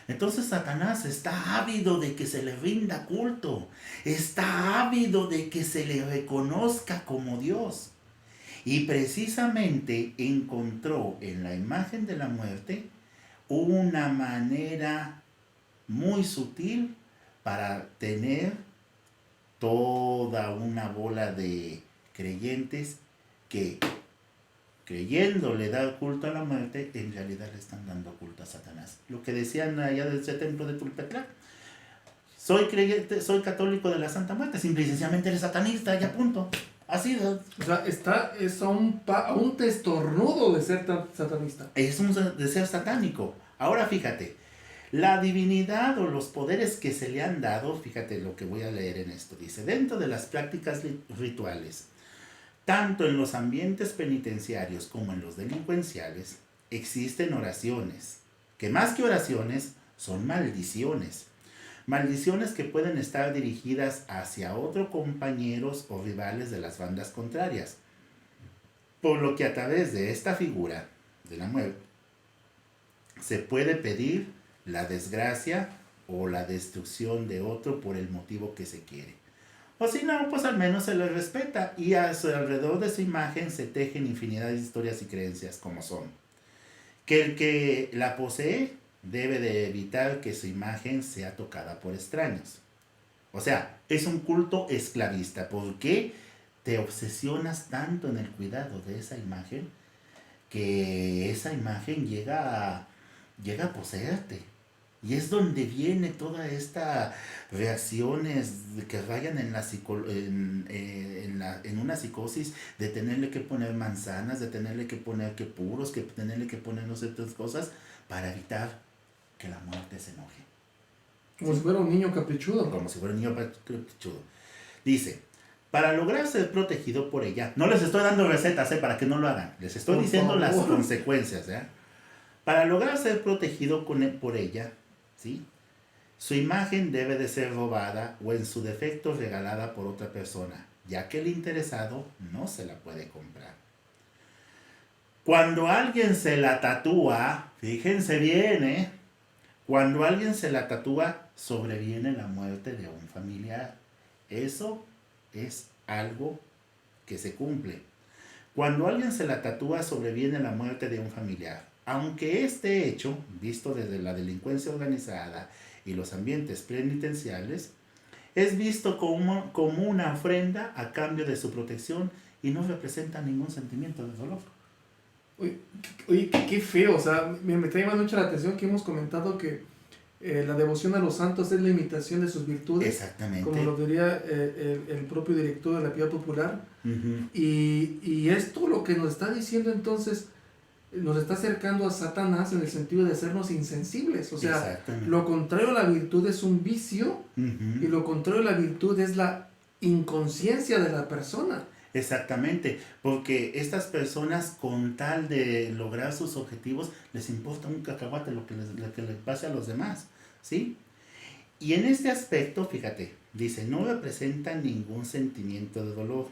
Entonces Satanás está ávido de que se le rinda culto, está ávido de que se le reconozca como Dios. Y precisamente encontró en la imagen de la muerte una manera muy sutil para tener toda una bola de creyentes que, creyéndole dar culto a la muerte, en realidad le están dando culto a Satanás. Lo que decían allá del templo de Tulpetlán: soy creyente, soy católico de la Santa Muerte, simple y sencillamente eres satanista, ya punto. Así de... O sea, es a un testornudo de ser satanista. Es un de ser satánico. Ahora fíjate, la divinidad o los poderes que se le han dado, fíjate lo que voy a leer en esto, dice: dentro de las prácticas rituales, tanto en los ambientes penitenciarios como en los delincuenciales, existen oraciones, que más que oraciones son maldiciones. Maldiciones que pueden estar dirigidas hacia otros compañeros o rivales de las bandas contrarias. Por lo que a través de esta figura de la muerte se puede pedir la desgracia o la destrucción de otro por el motivo que se quiere. O si no, pues al menos se le respeta, y alrededor de su imagen se tejen infinidad de historias y creencias, como son: que el que la posee debe de evitar que su imagen sea tocada por extraños. O sea, es un culto esclavista. ¿Por qué te obsesionas tanto en el cuidado de esa imagen que esa imagen llega a poseerte? Y es donde viene toda esta reacciones que rayan en, en una psicosis, de tenerle que poner manzanas, de tenerle que poner que puros, que tenerle que poner no sé otras cosas, para evitar que la muerte se enoje. Como si fuera un niño caprichudo. Como si fuera un niño caprichudo. Dice: para lograr ser protegido por ella, no les estoy dando recetas, para que no lo hagan, les estoy diciendo las consecuencias, Para lograr ser protegido por ella, ¿sí?, su imagen debe de ser robada o en su defecto regalada por otra persona, ya que el interesado no se la puede comprar. Cuando alguien se la tatúa, fíjense bien, cuando alguien se la tatúa, sobreviene la muerte de un familiar. Eso es algo que se cumple. Cuando alguien se la tatúa, sobreviene la muerte de un familiar. Aunque este hecho, visto desde la delincuencia organizada y los ambientes penitenciales, es visto como una ofrenda a cambio de su protección y no representa ningún sentimiento de dolor. Oye, qué feo. O sea, me trae mucho la atención que hemos comentado que la devoción a los santos es la imitación de sus virtudes. Exactamente. Como lo diría el propio director de la Piedad Popular. Uh-huh. Y esto lo que nos está diciendo entonces, nos está acercando a Satanás en el sentido de hacernos insensibles. O sea, lo contrario a la virtud es un vicio, uh-huh, y lo contrario a la virtud es la inconsciencia de la persona. Exactamente, porque estas personas, con tal de lograr sus objetivos, les importa un cacahuate lo que les pase a los demás, ¿sí? Y en este aspecto, fíjate, dice: no representa ningún sentimiento de dolor.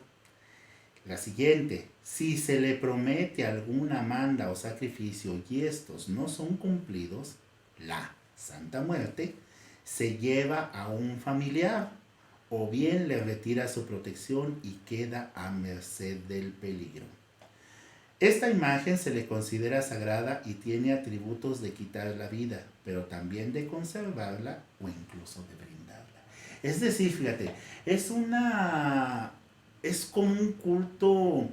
La siguiente: si se le promete alguna manda o sacrificio y estos no son cumplidos, la Santa Muerte se lleva a un familiar, o bien le retira su protección y queda a merced del peligro. Esta imagen se le considera sagrada y tiene atributos de quitar la vida, pero también de conservarla o incluso de brindarla. Es decir, fíjate, es como un culto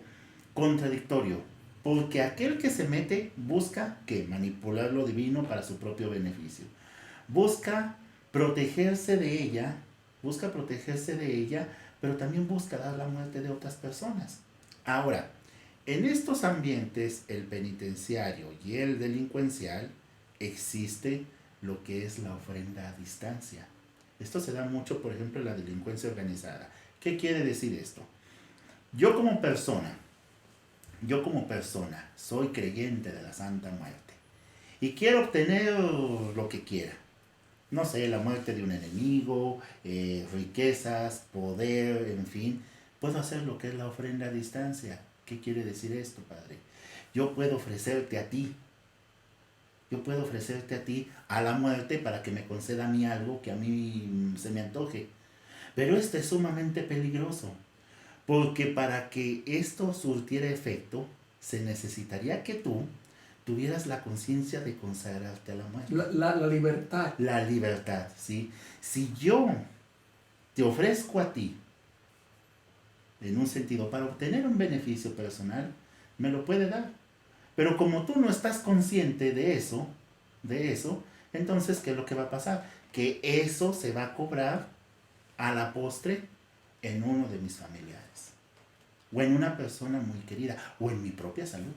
contradictorio, porque aquel que se mete busca manipular lo divino para su propio beneficio. Busca protegerse de ella, pero también busca dar la muerte de otras personas. Ahora, en estos ambientes, el penitenciario y el delincuencial, existe lo que es la ofrenda a distancia. Esto se da mucho, por ejemplo, en la delincuencia organizada. ¿Qué quiere decir esto? Yo como persona, soy creyente de la Santa Muerte y quiero obtener lo que quiera. No sé, la muerte de un enemigo, riquezas, poder, en fin. Puedo hacer lo que es la ofrenda a distancia. ¿Qué quiere decir esto, Padre? Yo puedo ofrecerte a ti. Yo puedo ofrecerte a ti a la muerte para que me conceda a mí algo que a mí se me antoje. Pero esto es sumamente peligroso, porque para que esto surtiera efecto, se necesitaría que tú tuvieras la conciencia de consagrarte a la muerte. La libertad. La libertad, ¿sí? Si yo te ofrezco a ti, en un sentido, para obtener un beneficio personal, me lo puede dar. Pero como tú no estás consciente de eso, entonces, ¿qué es lo que va a pasar? Que eso se va a cobrar a la postre en uno de mis familiares, o en una persona muy querida, o en mi propia salud.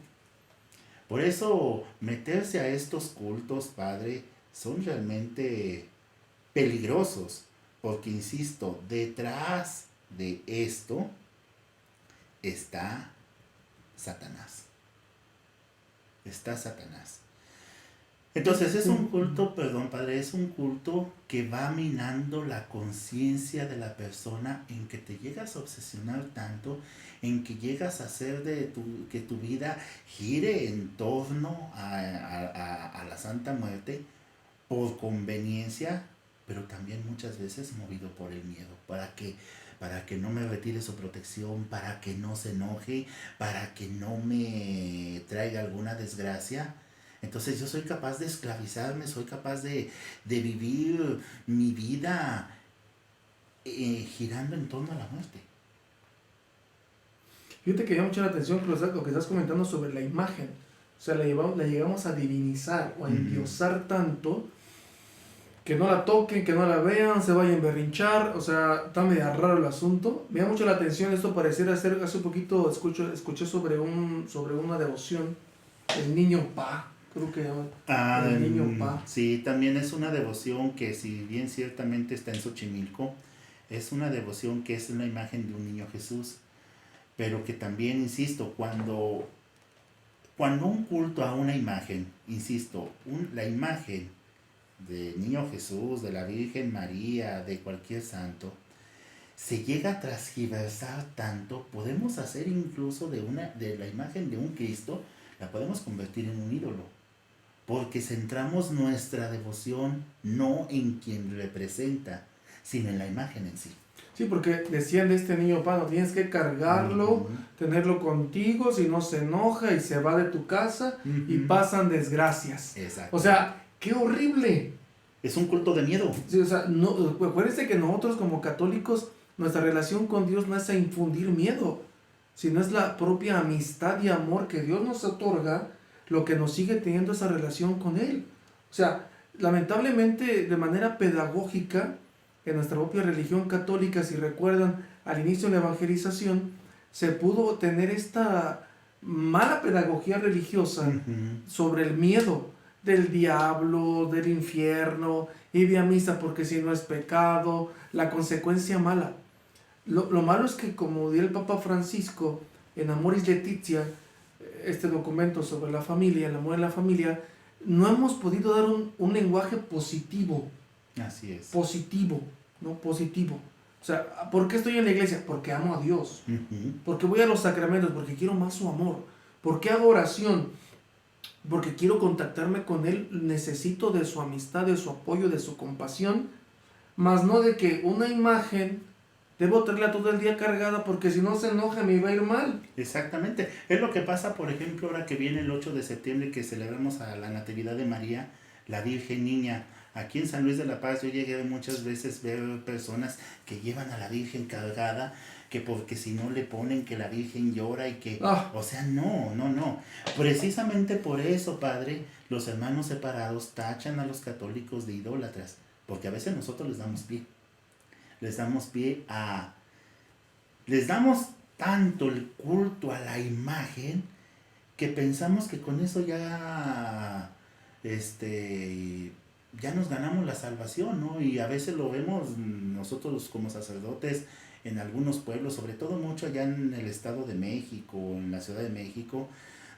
Por eso, meterse a estos cultos, Padre, son realmente peligrosos, porque, insisto, detrás de esto está Satanás. Está Satanás. Entonces es un culto, perdón, Padre, es un culto que va minando la conciencia de la persona, en que te llegas a obsesionar tanto, en que llegas a hacer que tu vida gire en torno a la Santa Muerte por conveniencia, pero también muchas veces movido por el miedo, para que no me retire su protección, para que no se enoje, para que no me traiga alguna desgracia. Entonces yo soy capaz de esclavizarme, soy capaz de vivir mi vida girando en torno a la muerte. Fíjate que llama mucho la atención lo que estás comentando sobre la imagen. O sea, la llegamos a divinizar o a endiosar tanto que no la toquen, que no la vean, se vayan a berrinchar. O sea, está medio raro el asunto. Me llama mucho la atención, esto pareciera ser, hace un poquito escuché sobre una devoción, el niño Pa. Creo que el niño Pa. Sí, también es una devoción que, si bien ciertamente está en Xochimilco, es una devoción que es una imagen de un niño Jesús, pero que también, insisto, cuando un culto a una imagen, insisto, la imagen del niño Jesús, de la Virgen María, de cualquier santo, se llega a transgiversar tanto, podemos hacer incluso de la imagen de un Cristo, la podemos convertir en un ídolo. Porque centramos nuestra devoción no en quien representa, sino en la imagen en sí. Sí, porque decían de este niño Pa, no tienes que cargarlo, tenerlo contigo, si no se enoja y se va de tu casa y pasan desgracias. Exacto. O sea, ¡qué horrible! Es un culto de miedo. Sí, o sea, acuérdense que nosotros como católicos, nuestra relación con Dios no es a infundir miedo, sino es la propia amistad y amor que Dios nos otorga, lo que nos sigue teniendo esa relación con Él. O sea, lamentablemente, de manera pedagógica, en nuestra propia religión católica, si recuerdan, al inicio de la evangelización, se pudo tener esta mala pedagogía religiosa sobre el miedo del diablo, del infierno, y ve a misa porque si no es pecado, la consecuencia mala. Lo malo es que, como dio el Papa Francisco en Amoris Laetitia, este documento sobre la familia, el amor en la familia, no hemos podido dar un lenguaje positivo. Así es. Positivo, ¿no? Positivo. O sea, ¿por qué estoy en la iglesia? Porque amo a Dios. Porque voy a los sacramentos, porque quiero más su amor. ¿Por qué hago oración? Porque quiero contactarme con Él, necesito de su amistad, de su apoyo, de su compasión, más no de que una imagen debo tenerla todo el día cargada porque si no se enoja me va a ir mal. Exactamente. Es lo que pasa, por ejemplo, ahora que viene el 8 de septiembre, que celebramos a la Natividad de María, la Virgen Niña. Aquí en San Luis de la Paz yo llegué muchas veces a ver personas que llevan a la Virgen cargada, que porque si no le ponen que la Virgen llora y que... O sea, no. Precisamente por eso, Padre, los hermanos separados tachan a los católicos de idólatras, porque a veces nosotros les damos pie. Les damos tanto el culto a la imagen que pensamos que con eso ya nos ganamos la salvación, ¿no? Y a veces lo vemos nosotros como sacerdotes en algunos pueblos, sobre todo mucho allá en el Estado de México, en la Ciudad de México,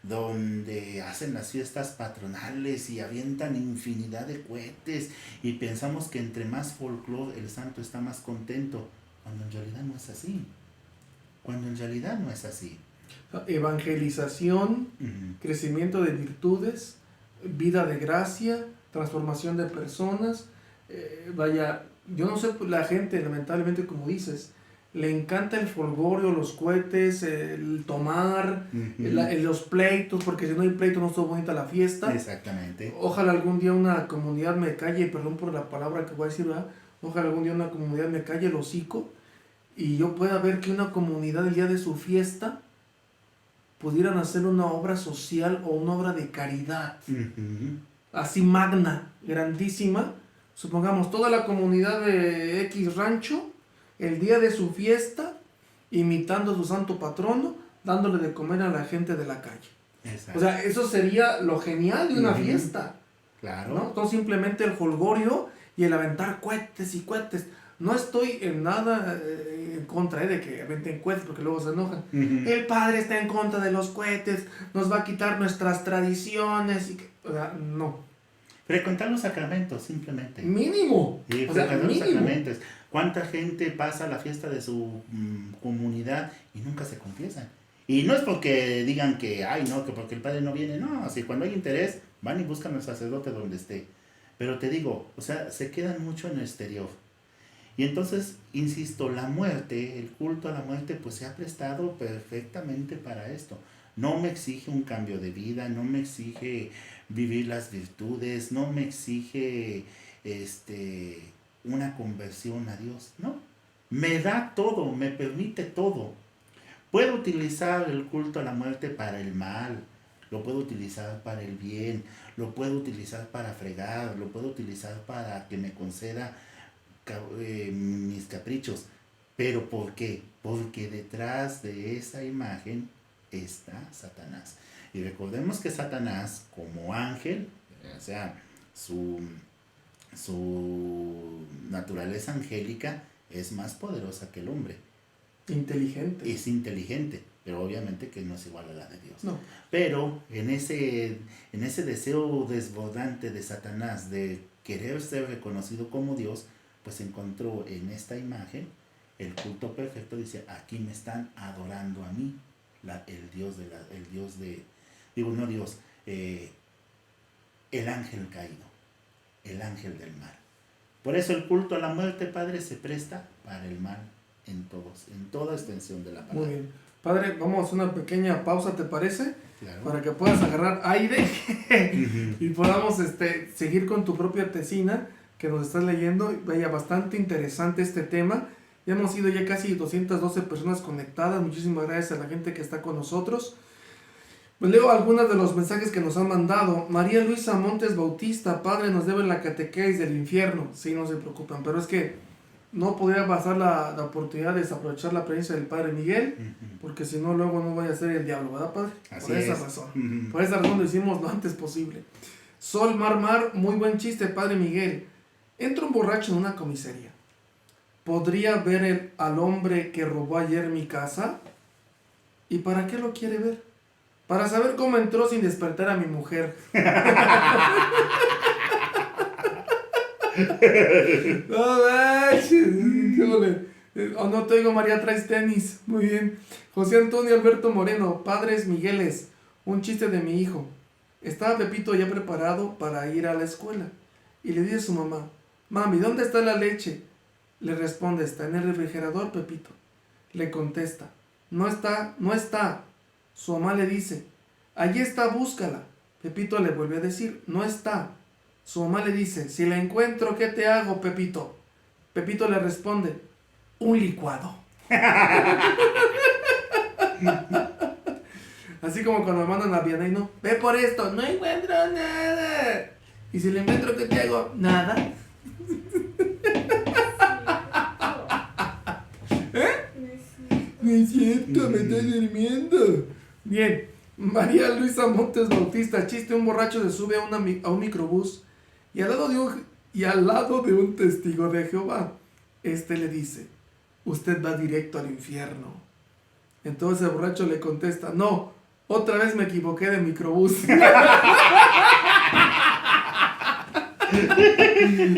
donde hacen las fiestas patronales y avientan infinidad de cohetes y pensamos que entre más folclore el santo está más contento, cuando en realidad no es así. Evangelización, Ujú. crecimiento de virtudes, vida de gracia, transformación de personas. Vaya, yo no sé, la gente, lamentablemente, como dices, le encanta el folgorio, los cohetes, el tomar, Ujú. los pleitos, porque si no hay pleito no está bonita la fiesta. Exactamente. Ojalá algún día una comunidad me calle, perdón por la palabra que voy a decir, ¿verdad? Ojalá algún día una comunidad me calle el hocico y yo pueda ver que una comunidad el día de su fiesta pudieran hacer una obra social o una obra de caridad, Ujú. así magna, grandísima. Supongamos toda la comunidad de X rancho, el día de su fiesta, imitando a su santo patrono, dándole de comer a la gente de la calle. Exacto. O sea, eso sería lo genial de una Ujú. fiesta, Claro. ¿no? No simplemente el jolgorio y el aventar cohetes y cohetes. No estoy en nada en contra de que aventen cohetes porque luego se enojan. Ujú. El padre está en contra de los cohetes, nos va a quitar nuestras tradiciones. O sea, no. Frecuentar los sacramentos, simplemente. Mínimo. Sí, O sea, frecuentar los mínimo. sacramentos. ¿Cuánta gente pasa la fiesta de su comunidad y nunca se confiesan? Y no es porque digan que, ay, no, que porque el padre no viene. No, así cuando hay interés, van y buscan al sacerdote donde esté. Pero te digo, o sea, se quedan mucho en el exterior. Y entonces, insisto, la muerte, el culto a la muerte, pues se ha prestado perfectamente para esto. No me exige un cambio de vida, no me exige vivir las virtudes, no me exige una conversión a Dios, no. Me da todo, me permite todo. Puedo utilizar el culto a la muerte para el mal, lo puedo utilizar para el bien, lo puedo utilizar para fregar, lo puedo utilizar para que me conceda mis caprichos. ¿Pero por qué? Porque detrás de esa imagen está Satanás. Y recordemos que Satanás, como ángel, o sea, su naturaleza angélica es más poderosa que el hombre. Inteligente. Es inteligente, pero obviamente que no es igual a la de Dios. No. Pero en ese deseo desbordante de Satanás de querer ser reconocido como Dios, pues encontró en esta imagen el culto perfecto. Dice, aquí me están adorando a mí, el ángel caído, el ángel del mal. Por eso el culto a la muerte, Padre, se presta para el mal en toda extensión de la palabra. Muy bien. Padre, vamos a hacer una pequeña pausa, ¿te parece? Claro. Para que puedas agarrar aire y podamos seguir con tu propia tesina que nos estás leyendo. Vaya, bastante interesante este tema. Ya hemos sido ya casi 212 personas conectadas. Muchísimas gracias a la gente que está con nosotros. Pues leo algunos de los mensajes que nos han mandado. María Luisa Montes Bautista, Padre, nos debe la catequesis del infierno. Sí, no se preocupen, pero es que no podría pasar la oportunidad de desaprovechar la presencia del Padre Miguel, porque si no, luego no voy a ser el diablo, ¿verdad, Padre? Así Por esa es. razón. Por esa razón lo hicimos lo antes posible. Sol Mar, muy buen chiste, Padre Miguel. Entra un borracho en una comisaría. ¿Podría ver al hombre que robó ayer mi casa? ¿Y para qué lo quiere ver? Para saber cómo entró sin despertar a mi mujer. No manches. Oh, no te oigo, María, traes tenis. Muy bien. José Antonio Alberto Moreno, Padres Migueles, un chiste de mi hijo. Estaba Pepito ya preparado para ir a la escuela y le dice a su mamá, mami, ¿dónde está la leche? Le responde, está en el refrigerador, Pepito. Le contesta, no está. Su mamá le dice, allí está, búscala. Pepito le vuelve a decir, no está. Su mamá le dice, si la encuentro, ¿qué te hago, Pepito? Pepito le responde, un licuado. Así como cuando me mandan a Vianey, no, ve por esto, no encuentro nada. Y si le encuentro, ¿qué te hago? Nada. No es cierto, me estoy durmiendo. Bien, María Luisa Montes Bautista, chiste, un borracho se sube a un microbús y al lado de un testigo de Jehová, le dice, usted va directo al infierno. Entonces el borracho le contesta, no, otra vez me equivoqué de microbús.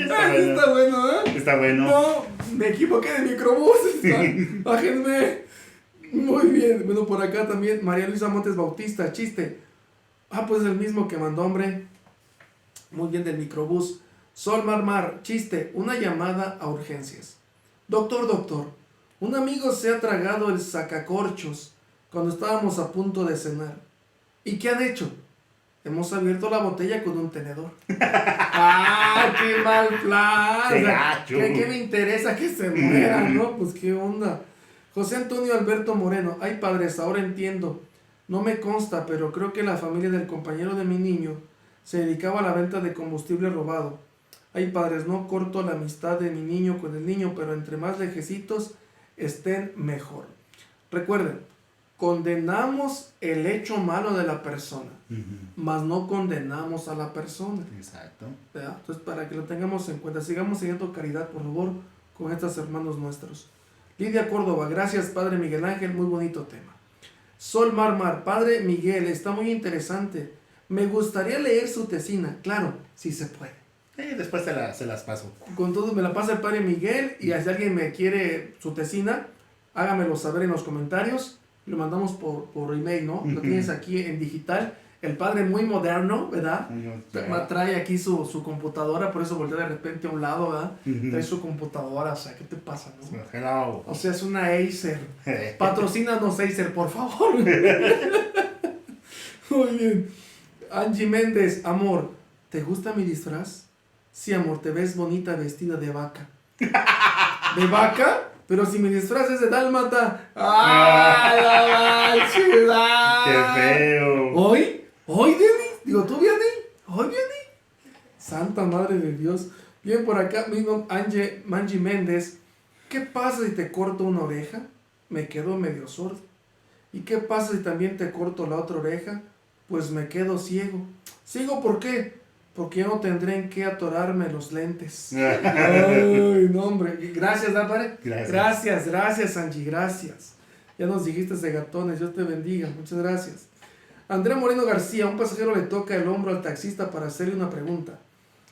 Está bueno, ¿eh? Está bueno. No, me equivoqué de microbús. Bájenme. Muy bien. Bueno, por acá también María Luisa Montes Bautista, chiste. Pues el mismo que mandó, hombre. Muy bien, del microbús. Sol Mar, chiste. Una llamada a urgencias. Doctor, un amigo se ha tragado el sacacorchos cuando estábamos a punto de cenar. ¿Y qué han hecho? Hemos abierto la botella con un tenedor. ¡Ah, qué mal plan! ¡Qué O sea, gacho! ¿qué me interesa que se mueran, no? Pues qué onda. José Antonio Alberto Moreno. Ay, padres, ahora entiendo. No me consta, pero creo que la familia del compañero de mi niño se dedicaba a la venta de combustible robado. Ay, padres, no corto la amistad de mi niño con el niño, pero entre más lejecitos estén, mejor. Recuerden, condenamos el hecho malo de la persona, mas no condenamos a la persona. Exacto. ¿Verdad? Entonces, para que lo tengamos en cuenta, sigamos teniendo caridad, por favor, con estos hermanos nuestros. Lidia Córdoba, gracias, Padre Miguel Ángel, muy bonito tema. Sol Mar, Padre Miguel, está muy interesante. Me gustaría leer su tesina, claro, si se puede. Después se las paso. Con todo, me la pasa el Padre Miguel, y si alguien me quiere su tesina, hágamelo saber en los comentarios. Lo mandamos por email, ¿no? Lo tienes aquí en digital. El padre muy moderno, ¿verdad? Trae aquí su computadora, por eso voltea de repente a un lado, ¿verdad? Trae su computadora, o sea, ¿qué te pasa, no? Hello. O sea, es una Acer. Patrocínanos, Acer, por favor. Muy bien. Angie Méndez, amor, ¿te gusta mi disfraz? Sí, amor, te ves bonita vestida de vaca. ¿De vaca? Pero si mi disfraz es de dálmata. ¡Ay, la ciudad! ¡Qué feo! ¿Hoy, Denny? Digo, ¿tú vienes? ¿Hoy viene? Santa Madre de Dios. Bien, por acá mismo Angie Méndez. ¿Qué pasa si te corto una oreja? Me quedo medio sordo. ¿Y qué pasa si también te corto la otra oreja? Pues me quedo ciego. ¿Ciego por qué? Porque ya no tendré en qué atorarme los lentes. Ay, no, hombre. Gracias, padre. Gracias, Angie, gracias. Ya nos dijiste de gatones, Dios te bendiga. Muchas gracias. Andrea Moreno García, un pasajero le toca el hombro al taxista para hacerle una pregunta.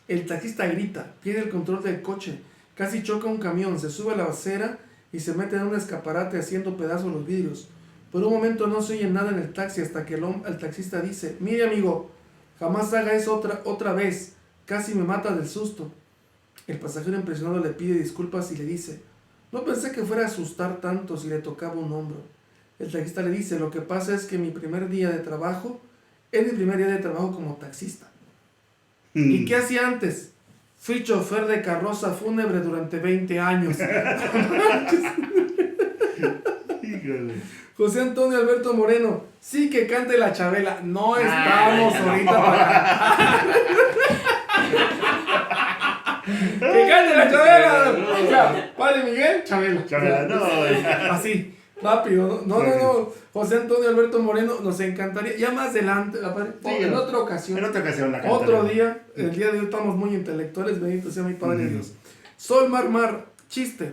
El taxista grita, pierde el control del coche, casi choca un camión, se sube a la acera y se mete en un escaparate haciendo pedazos los vidrios. Por un momento no se oye nada en el taxi hasta que el taxista dice, mire amigo, jamás haga eso otra vez, casi me mata del susto. El pasajero impresionado le pide disculpas y le dice, no pensé que fuera a asustar tanto si le tocaba un hombro. El taxista le dice, lo que pasa es que mi primer día de trabajo es mi primer día de trabajo como taxista. ¿Y qué hacía antes? Fui chofer de carroza fúnebre durante 20 años. José Antonio Alberto Moreno, sí que cante la Chabela. No estamos ahorita para... ¡Que cante la Chabela! O sea, Padre Miguel, Chabela. Chabela, no. Así, rápido. No. José Antonio Alberto Moreno, nos encantaría. Ya más adelante, en otra ocasión. En otra ocasión la Otro día. El día de hoy estamos muy intelectuales. Bendito sea mi Padre Dios. Sol Mar, chiste.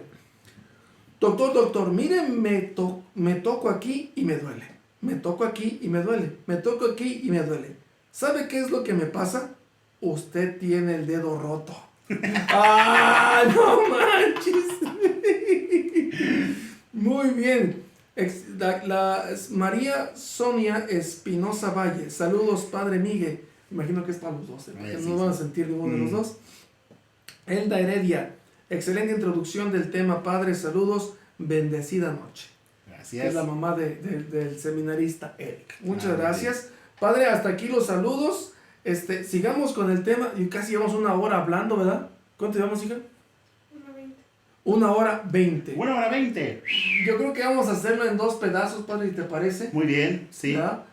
Doctor, miren, me toco aquí y me duele. Me toco aquí y me duele. Me toco aquí y me duele. ¿Sabe qué es lo que me pasa? Usted tiene el dedo roto. ¡Ah, no manches! Muy bien. María Sonia Espinosa Valle. Saludos, Padre Miguel. Imagino que es para los dos. No van a sentir ninguno de los dos. Elda Heredia. Excelente introducción del tema, Padre. Saludos. Bendecida noche. Gracias. Es la mamá del seminarista Eric. Muchas gracias. Padre, hasta aquí los saludos. Sigamos con el tema. Y casi llevamos una hora hablando, ¿verdad? ¿Cuánto llevamos, hija? 1:20. 1:20. Yo creo que vamos a hacerlo en 2 pedazos, Padre, ¿te parece? Muy bien, sí. ¿Ya?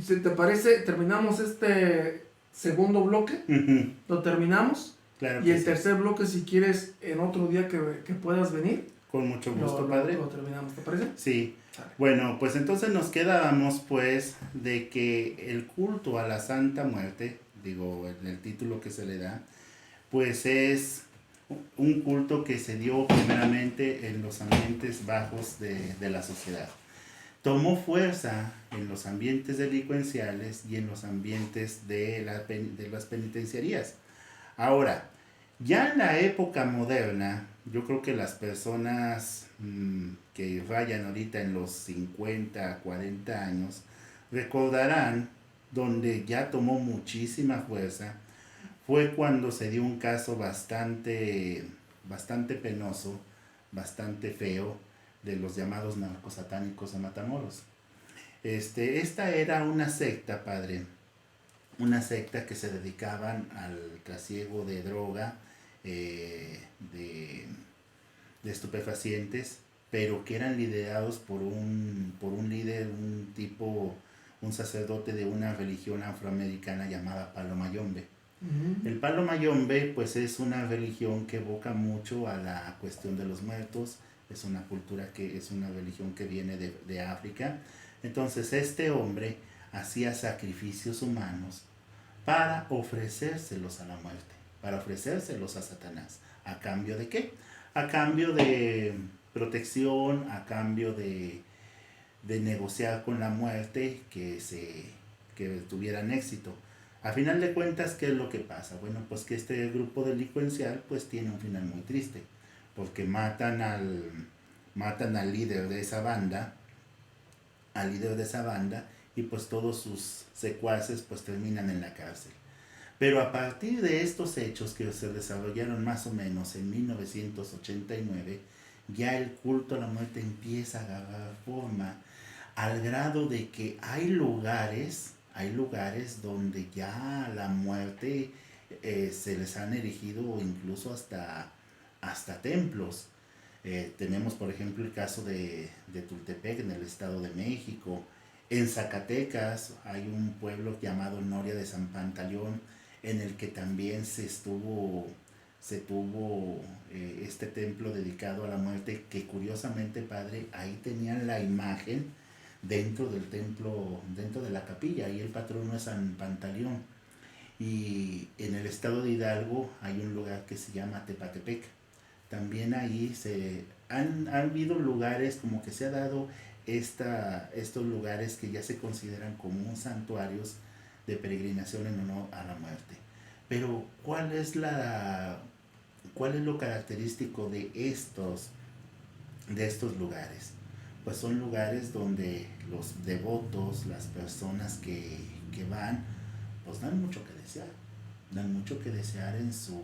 Si te parece, terminamos este segundo bloque. Lo terminamos. Claro. Y el tercer bloque, si quieres, en otro día que puedas venir. Con mucho gusto, Padre. Lo terminamos, ¿te parece? Sí. Vale. Bueno, pues entonces nos quedábamos pues de que el culto a la Santa Muerte, digo, el título que se le da, pues es un culto que se dio primeramente en los ambientes bajos de la sociedad. Tomó fuerza en los ambientes delincuenciales y en los ambientes de las penitenciarías. Ahora, Ya en la época moderna, yo creo que las personas que vayan ahorita en los 50, 40 años, recordarán donde ya tomó muchísima fuerza, fue cuando se dio un caso bastante penoso, bastante feo, de los llamados narcosatánicos de Matamoros. Esta era una secta, padre, una secta que se dedicaban al trasiego de droga, eh, de, de estupefacientes, pero que eran liderados por un líder, un tipo, un sacerdote de una religión afroamericana llamada Palo Mayombe. El Palo Mayombe pues es una religión que evoca mucho a la cuestión de los muertos, es una cultura que es una religión que viene de África. Entonces este hombre hacía sacrificios humanos para ofrecérselos a la muerte, para ofrecérselos a Satanás. ¿A cambio de qué? A cambio de protección, a cambio de negociar con la muerte, que tuvieran éxito. A final de cuentas, ¿qué es lo que pasa? Bueno, pues que este grupo delincuencial pues tiene un final muy triste, porque matan al líder de esa banda, y pues todos sus secuaces pues terminan en la cárcel. Pero a partir de estos hechos que se desarrollaron más o menos en 1989, ya el culto a la muerte empieza a agarrar forma al grado de que hay lugares donde ya la muerte se les han erigido incluso hasta templos. Tenemos por ejemplo el caso de Tultepec en el Estado de México. En Zacatecas hay un pueblo llamado Noria de San Pantaleón en el que también se tuvo este templo dedicado a la muerte, que curiosamente, padre, ahí tenían la imagen dentro del templo, dentro de la capilla, y el patrono es San Pantaleón. Y en el estado de Hidalgo hay un lugar que se llama Tepatepec. También ahí han habido lugares como que se ha dado estos lugares que ya se consideran como santuarios de peregrinación en honor a la muerte. Pero ¿cuál es lo característico de estos lugares? Pues son lugares donde los devotos, las personas que van, pues dan mucho que desear en su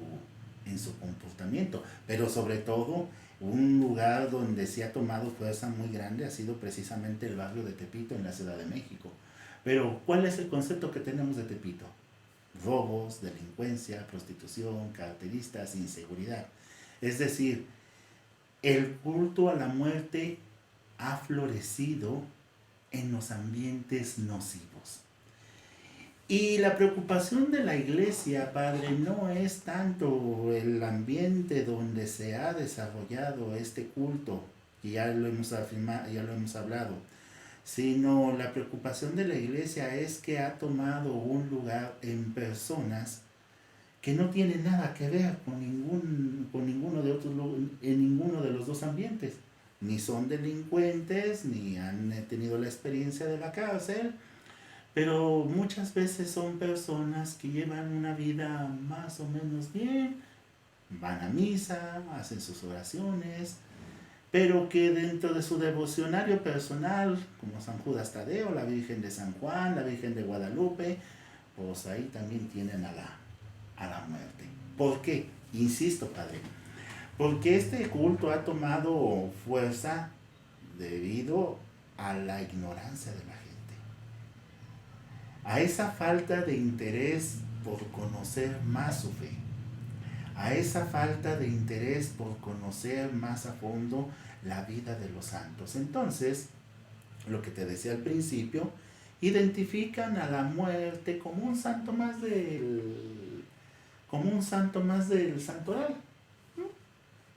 comportamiento, pero sobre todo un lugar donde se ha tomado fuerza muy grande ha sido precisamente el barrio de Tepito en la Ciudad de México. Pero ¿cuál es el concepto que tenemos de Tepito? Robos, delincuencia, prostitución, carteristas, inseguridad. Es decir, el culto a la muerte ha florecido en los ambientes nocivos. Y la preocupación de la iglesia, padre, no es tanto el ambiente donde se ha desarrollado este culto, y ya lo hemos afirmado, ya lo hemos hablado, sino la preocupación de la iglesia es que ha tomado un lugar en personas que no tienen nada que ver con ninguno de otros, en ninguno de los dos ambientes. Ni son delincuentes, ni han tenido la experiencia de la cárcel, pero muchas veces son personas que llevan una vida más o menos bien, van a misa, hacen sus oraciones, pero que dentro de su devocionario personal, como San Judas Tadeo, la Virgen de San Juan, la Virgen de Guadalupe, pues ahí también tienen a la muerte. ¿Por qué? Insisto, padre, porque este culto ha tomado fuerza debido a la ignorancia de la gente, a esa falta de interés por conocer más su fe, a esa falta de interés por conocer más a fondo la vida de los santos. Entonces, lo que te decía al principio, identifican a la muerte como un santo más del santoral.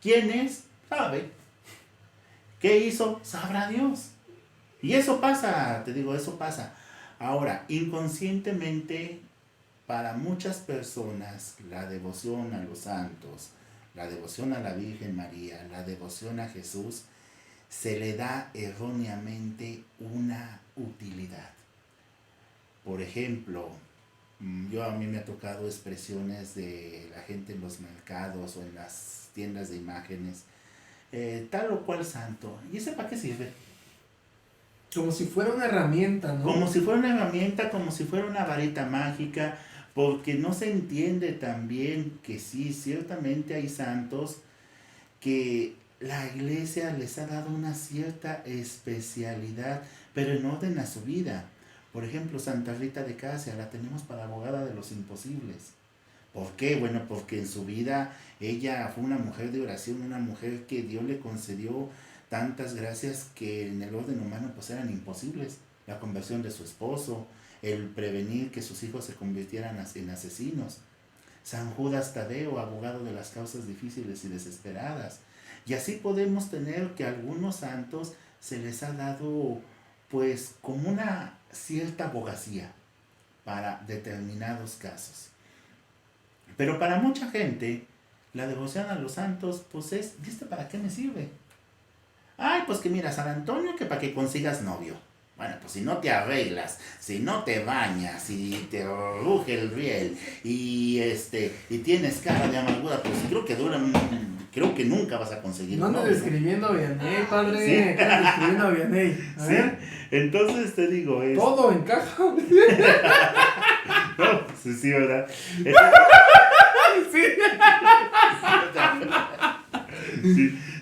¿Quién es? Sabe. ¿Qué hizo? Sabrá Dios. Y eso pasa, te digo, eso pasa. Ahora, inconscientemente, para muchas personas, la devoción a los santos, la devoción a la Virgen María, la devoción a Jesús, se le da erróneamente una utilidad. Por ejemplo, A mí me ha tocado expresiones de la gente en los mercados o en las tiendas de imágenes, tal o cual santo. ¿Y ese para qué sirve? Como si fuera una herramienta, ¿no? Como si fuera una herramienta, como si fuera una varita mágica, porque no se entiende también que sí, ciertamente hay santos que la iglesia les ha dado una cierta especialidad, pero en orden a su vida. Por ejemplo, Santa Rita de Casia la tenemos para abogada de los imposibles. ¿Por qué? Bueno, porque en su vida ella fue una mujer de oración, una mujer que Dios le concedió tantas gracias que en el orden humano pues eran imposibles. La conversión de su esposo, el prevenir que sus hijos se convirtieran en asesinos. San Judas Tadeo, abogado de las causas difíciles y desesperadas. Y así podemos tener que a algunos santos se les ha dado pues como una cierta abogacía para determinados casos. Pero para mucha gente, la devoción a los santos, pues es, ¿viste para qué me sirve? Ay, pues que mira, San Antonio, que para que consigas novio. Bueno, pues si no te arreglas, si no te bañas, si te ruge el riel y tienes cara de amargura, pues creo que nunca vas a conseguir no novio. No andes describiendo a Vianney, padre. ¿Sí? Andes describiendo a Vianney. ¿Sí? Entonces te digo, todo encaja. No, sí, ¿verdad? Sí.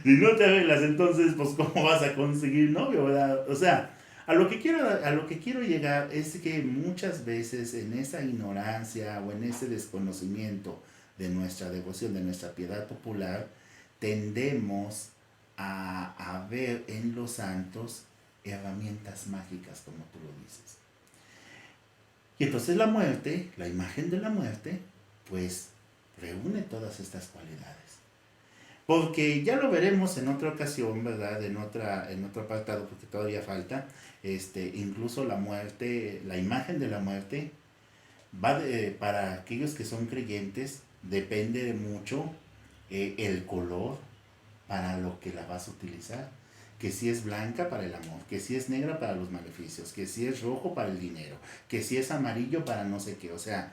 Si no te arreglas, entonces, pues, ¿cómo vas a conseguir novio, verdad? O sea, a lo que quiero llegar es que muchas veces en esa ignorancia o en ese desconocimiento de nuestra devoción, de nuestra piedad popular, tendemos a ver en los santos herramientas mágicas, como tú lo dices. Y entonces la muerte, la imagen de la muerte, pues reúne todas estas cualidades. Porque ya lo veremos en otra ocasión, ¿verdad? En otro apartado, porque todavía falta. Incluso la muerte, la imagen de la muerte, para aquellos que son creyentes, depende de mucho el color para lo que la vas a utilizar. Que si es blanca para el amor, que si es negra para los maleficios, que si es rojo para el dinero, que si es amarillo para no sé qué. O sea,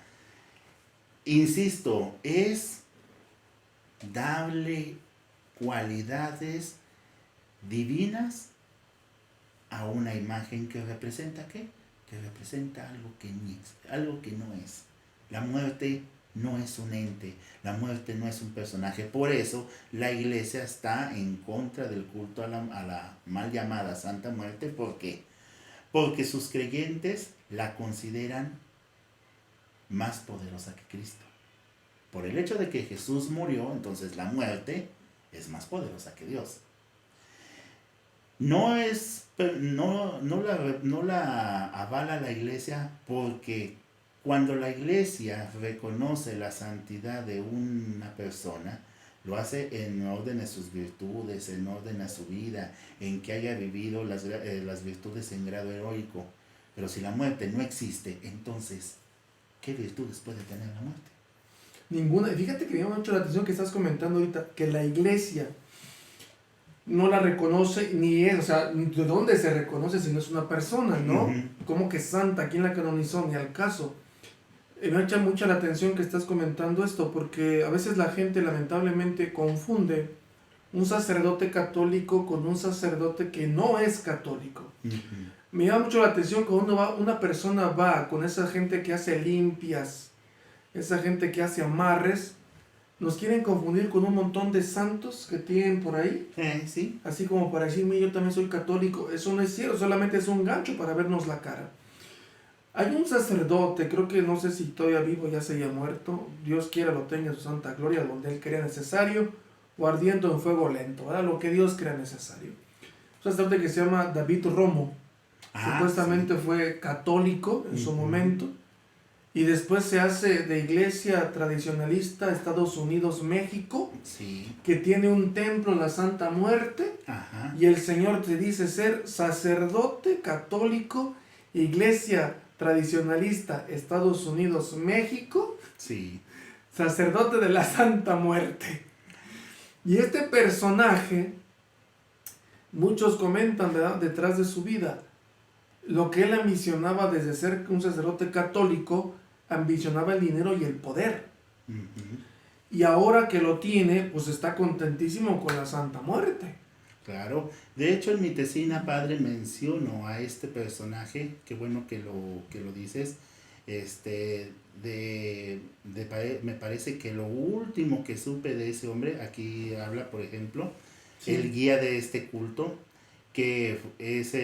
insisto, es darle cualidades divinas a una imagen que representa ¿qué? Que representa algo que no es. La muerte no es un ente, la muerte no es un personaje. Por eso la iglesia está en contra del culto a la mal llamada Santa Muerte. ¿Por qué? Porque sus creyentes la consideran más poderosa que Cristo. Por el hecho de que Jesús murió, entonces la muerte es más poderosa que Dios. No la avala la iglesia, porque cuando la iglesia reconoce la santidad de una persona, lo hace en orden a sus virtudes, en orden a su vida, en que haya vivido las virtudes en grado heroico. Pero si la muerte no existe, entonces, ¿qué virtudes puede tener la muerte? Ninguna. Fíjate que me llama mucho la atención que estás comentando ahorita, que la iglesia no la reconoce, ni es, o sea, ¿de dónde se reconoce si no es una persona, no? Uh-huh. ¿Cómo que santa? ¿Quién la canonizó? Ni al caso. Me echa mucha la atención que estás comentando esto, porque a veces la gente lamentablemente confunde un sacerdote católico con un sacerdote que no es católico. Uh-huh. Me llama mucho la atención cuando una persona va con esa gente que hace limpias, esa gente que hace amarres, nos quieren confundir con un montón de santos que tienen por ahí. Sí. Así como para decirme, yo también soy católico. Eso no es cierto, solamente es un gancho para vernos la cara. Hay un sacerdote, creo que no sé si todavía vivo, ya se haya muerto, Dios quiera lo tenga en su santa gloria, donde él crea necesario, o ardiendo en fuego lento, ¿verdad? Lo que Dios crea necesario. Un sacerdote que se llama David Romo, supuestamente sí. Fue católico en su momento, y después se hace de iglesia tradicionalista Estados Unidos, México, sí. Que tiene un templo en la Santa Muerte. Ajá. Y el Señor te dice ser sacerdote católico, iglesia tradicionalista Estados Unidos, México, sí. Sacerdote de la Santa Muerte. Y este personaje, muchos comentan, ¿verdad?, detrás de su vida, lo que él ambicionaba desde ser un sacerdote católico ambicionaba el dinero y el poder. Ujú. Y ahora que lo tiene, pues está contentísimo con la Santa Muerte. Claro, de hecho en mi tesina, padre, menciono a este personaje, qué bueno que lo dices, me parece que lo último que supe de ese hombre, aquí habla, por ejemplo, el Sí, guía de este culto, que es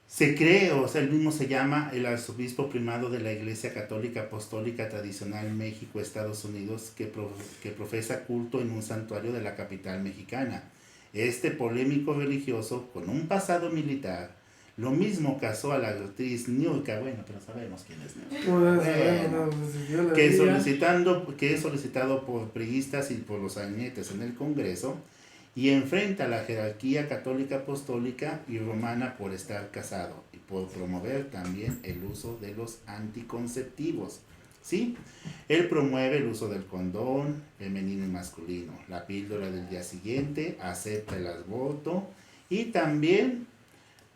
se cree, o sea, él mismo se llama el arzobispo primado de la Iglesia Católica Apostólica Tradicional México, Estados Unidos, que profesa culto en un santuario de la capital mexicana. Este polémico religioso, con un pasado militar, lo mismo casó a la actriz Niurka, bueno, pero sabemos quién es Niurka. pues Bueno, bueno, pues, yo le que, diría, que es solicitado por priistas y por los sanetes en el Congreso, y enfrenta a la jerarquía católica apostólica y romana por estar casado y por promover también el uso de los anticonceptivos. ¿Sí? Él promueve el uso del condón femenino y masculino, la píldora del día siguiente, acepta el aborto y también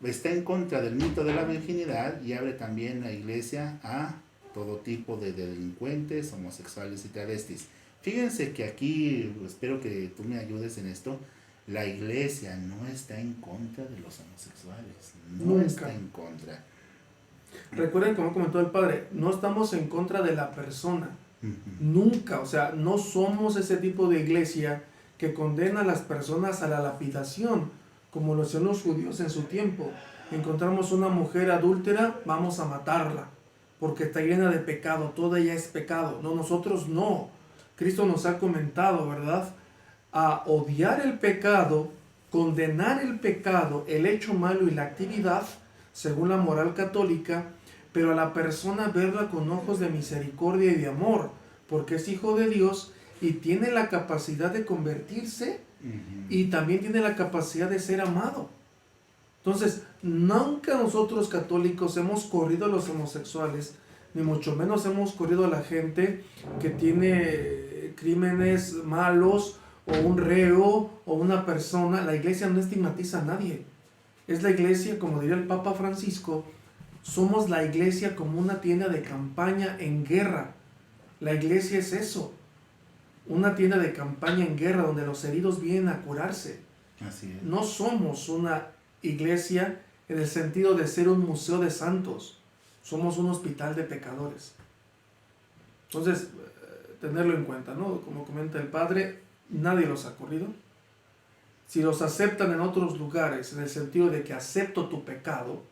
está en contra del mito de la virginidad y abre también la iglesia a todo tipo de delincuentes, homosexuales y travestis. Fíjense que aquí, espero que tú me ayudes en esto, la iglesia no está en contra de los homosexuales, no nunca. está en contra. Recuerden, como comentó el padre, no estamos en contra de la persona. Ujú. Nunca, o sea, no somos ese tipo de iglesia que condena a las personas a la lapidación, como lo hacían los judíos en su tiempo. Encontramos una mujer adúltera, vamos a matarla, porque está llena de pecado, toda ella es pecado. No, nosotros no. Cristo nos ha comentado, ¿verdad? A odiar el pecado, condenar el pecado, el hecho malo y la actividad, según la moral católica, pero a la persona verla con ojos de misericordia y de amor, porque es hijo de Dios y tiene la capacidad de convertirse y Ujú. también tiene la capacidad de ser amado. Entonces, nunca nosotros católicos hemos corrido a los homosexuales, ni mucho menos hemos corrido a la gente que tiene crímenes malos o un reo o una persona. La iglesia no estigmatiza a nadie. Es la iglesia, como diría el Papa Francisco, somos la iglesia como una tienda de campaña en guerra. La iglesia es eso, una tienda de campaña en guerra donde los heridos vienen a curarse. Así es. No somos una iglesia en el sentido de ser un museo de santos, somos un hospital de pecadores. Entonces, tenerlo en cuenta, ¿no? Como comenta el padre, nadie los ha corrido. Si los aceptan en otros lugares, en el sentido de que acepto tu pecado,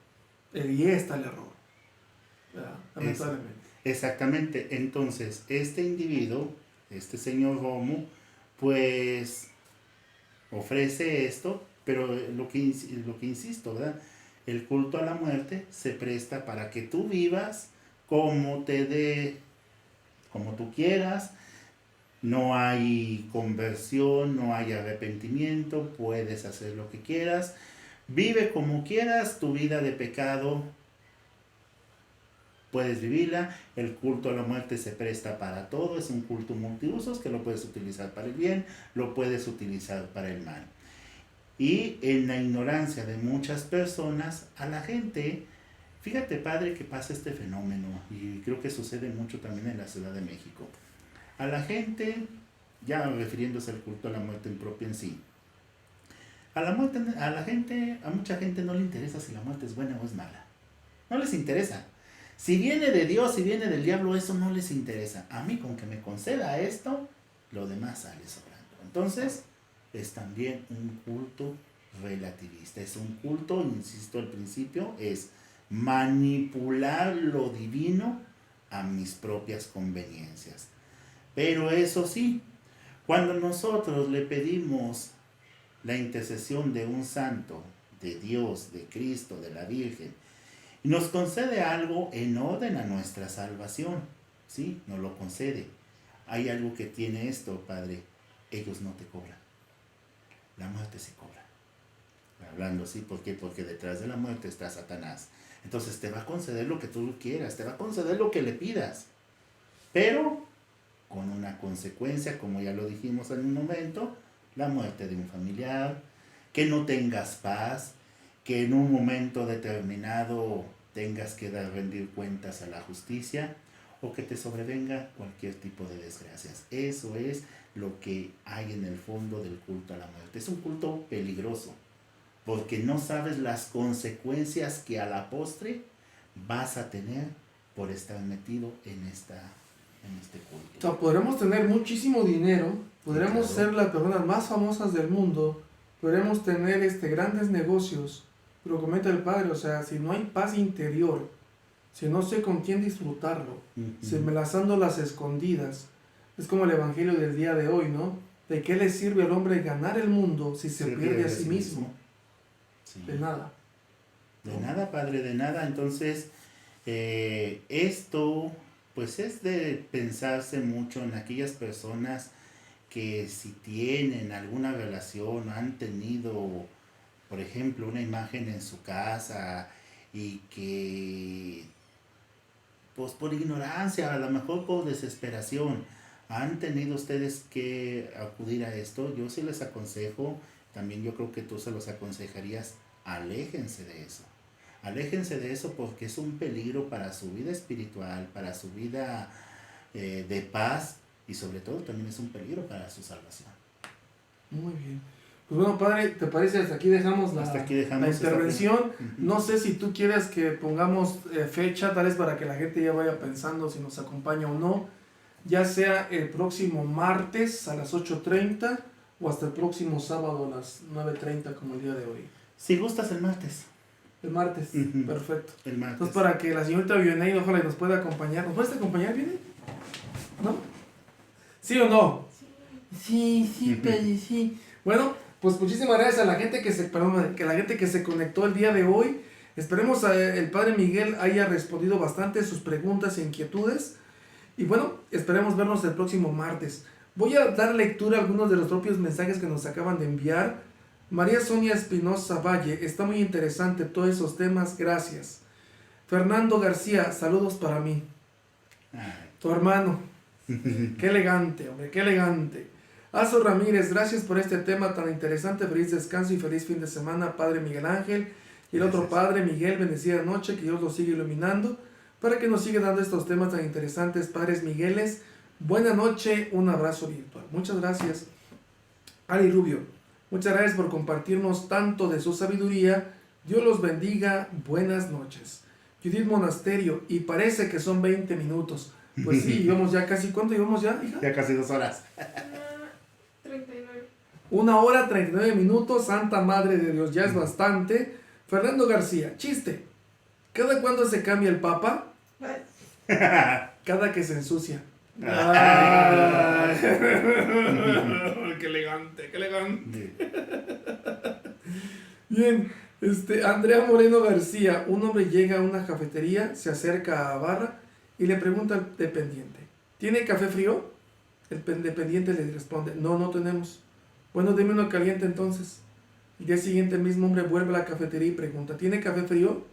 y está el error, ¿verdad? Es, Lamentablemente. exactamente. Entonces, este individuo, este señor Romo, pues ofrece esto, pero lo que insisto, ¿verdad? El culto a la muerte se presta para que tú vivas como como tú quieras, no hay conversión, no hay arrepentimiento, puedes hacer lo que quieras, vive como quieras tu vida de pecado, puedes vivirla. El culto a la muerte se presta para todo, es un culto multiusos que lo puedes utilizar para el bien, lo puedes utilizar para el mal. Y en la ignorancia de muchas personas, a la gente, fíjate padre que pasa este fenómeno, y creo que sucede mucho también en la Ciudad de México. A la gente, ya refiriéndose al culto a la muerte en propio en sí, a mucha gente no le interesa si la muerte es buena o es mala. No les interesa. Si viene de Dios, si viene del diablo, eso no les interesa. A mí con que me conceda esto, lo demás sale sobrando. Entonces, es también un culto relativista. Es un culto, insisto al principio, es manipular lo divino a mis propias conveniencias. Pero eso sí, cuando nosotros le pedimos la intercesión de un santo, de Dios, de Cristo, de la Virgen, y nos concede algo en orden a nuestra salvación, ¿sí? Nos lo concede. Hay algo que tiene esto, Padre, ellos no te cobran, la muerte se cobra. Hablando así, ¿por qué? Porque detrás de la muerte está Satanás. Entonces te va a conceder lo que tú quieras, te va a conceder lo que le pidas, pero con una consecuencia, como ya lo dijimos en un momento, la muerte de un familiar, que no tengas paz, que en un momento determinado tengas que rendir cuentas a la justicia o que te sobrevenga cualquier tipo de desgracias. Eso es lo que hay en el fondo del culto a la muerte. Es un culto peligroso, porque no sabes las consecuencias que a la postre vas a tener por estar metido en este culto. O sea, podremos tener muchísimo dinero, podremos Claro. ser las personas más famosas del mundo, podremos tener grandes negocios, pero comenta el Padre, o sea, si no hay paz interior, si no sé con quién disfrutarlo, si me las ando las escondidas, es como el evangelio del día de hoy, ¿no? ¿De qué le sirve al hombre ganar el mundo si se pierde a sí mismo? Sí. De nada. De nada, Padre, de nada. Entonces, esto pues es de pensarse mucho en aquellas personas que si tienen alguna relación, han tenido, por ejemplo, una imagen en su casa y que pues por ignorancia, a lo mejor por desesperación, han tenido ustedes que acudir a esto. Yo sí les aconsejo, también yo creo que tú se los aconsejarías, aléjense de eso. Aléjense de eso porque es un peligro para su vida espiritual, para su vida de paz y sobre todo también es un peligro para su salvación. Muy bien. Pues bueno, Padre, ¿te parece? Hasta aquí dejamos la intervención. No sé si tú quieres que pongamos fecha, tal vez para que la gente ya vaya pensando si nos acompaña o no, ya sea el próximo martes a las 8:30 o hasta el próximo sábado a las 9:30 como el día de hoy. Si gustas el martes. El martes, perfecto. El martes. Entonces para que la señorita Vianey ojalá nos pueda acompañar. ¿Nos puedes acompañar, Vianey? ¿No? ¿Sí o no? Sí, Pedro, sí. Bueno, pues muchísimas gracias a la gente que se conectó el día de hoy. Esperemos el Padre Miguel haya respondido bastante sus preguntas e inquietudes. Y bueno, esperemos vernos el próximo martes. Voy a dar lectura a algunos de los propios mensajes que nos acaban de enviar. María Sonia Espinosa Valle, está muy interesante todos esos temas, gracias. Fernando García, saludos para mí. Tu hermano. Qué elegante, hombre, qué elegante. Azo Ramírez, gracias por este tema tan interesante. Feliz descanso y feliz fin de semana, Padre Miguel Ángel. Y el otro Padre Miguel, bendecida noche, que Dios los siga iluminando para que nos siga dando estos temas tan interesantes. Padres Migueles, buena noche, un abrazo virtual. Muchas gracias. Ari Rubio, muchas gracias por compartirnos tanto de su sabiduría. Dios los bendiga, buenas noches. Judith Monasterio, y parece que son 20 minutos. Pues sí, íbamos ya casi, ¿cuánto llevamos ya, hija? Ya casi 2 horas. 39. 1 hora 39 minutos, Santa Madre de Dios, ya es bastante. Fernando García, chiste. ¿Cada cuándo se cambia el Papa? Cada que se ensucia. Ay. Qué elegante, qué elegante. Bien, Andrea Moreno García, un hombre llega a una cafetería, se acerca a barra y le pregunta al dependiente, ¿tiene café frío? El dependiente le responde, no tenemos. Bueno, deme uno caliente entonces. El día siguiente el mismo hombre vuelve a la cafetería y pregunta, ¿tiene café frío?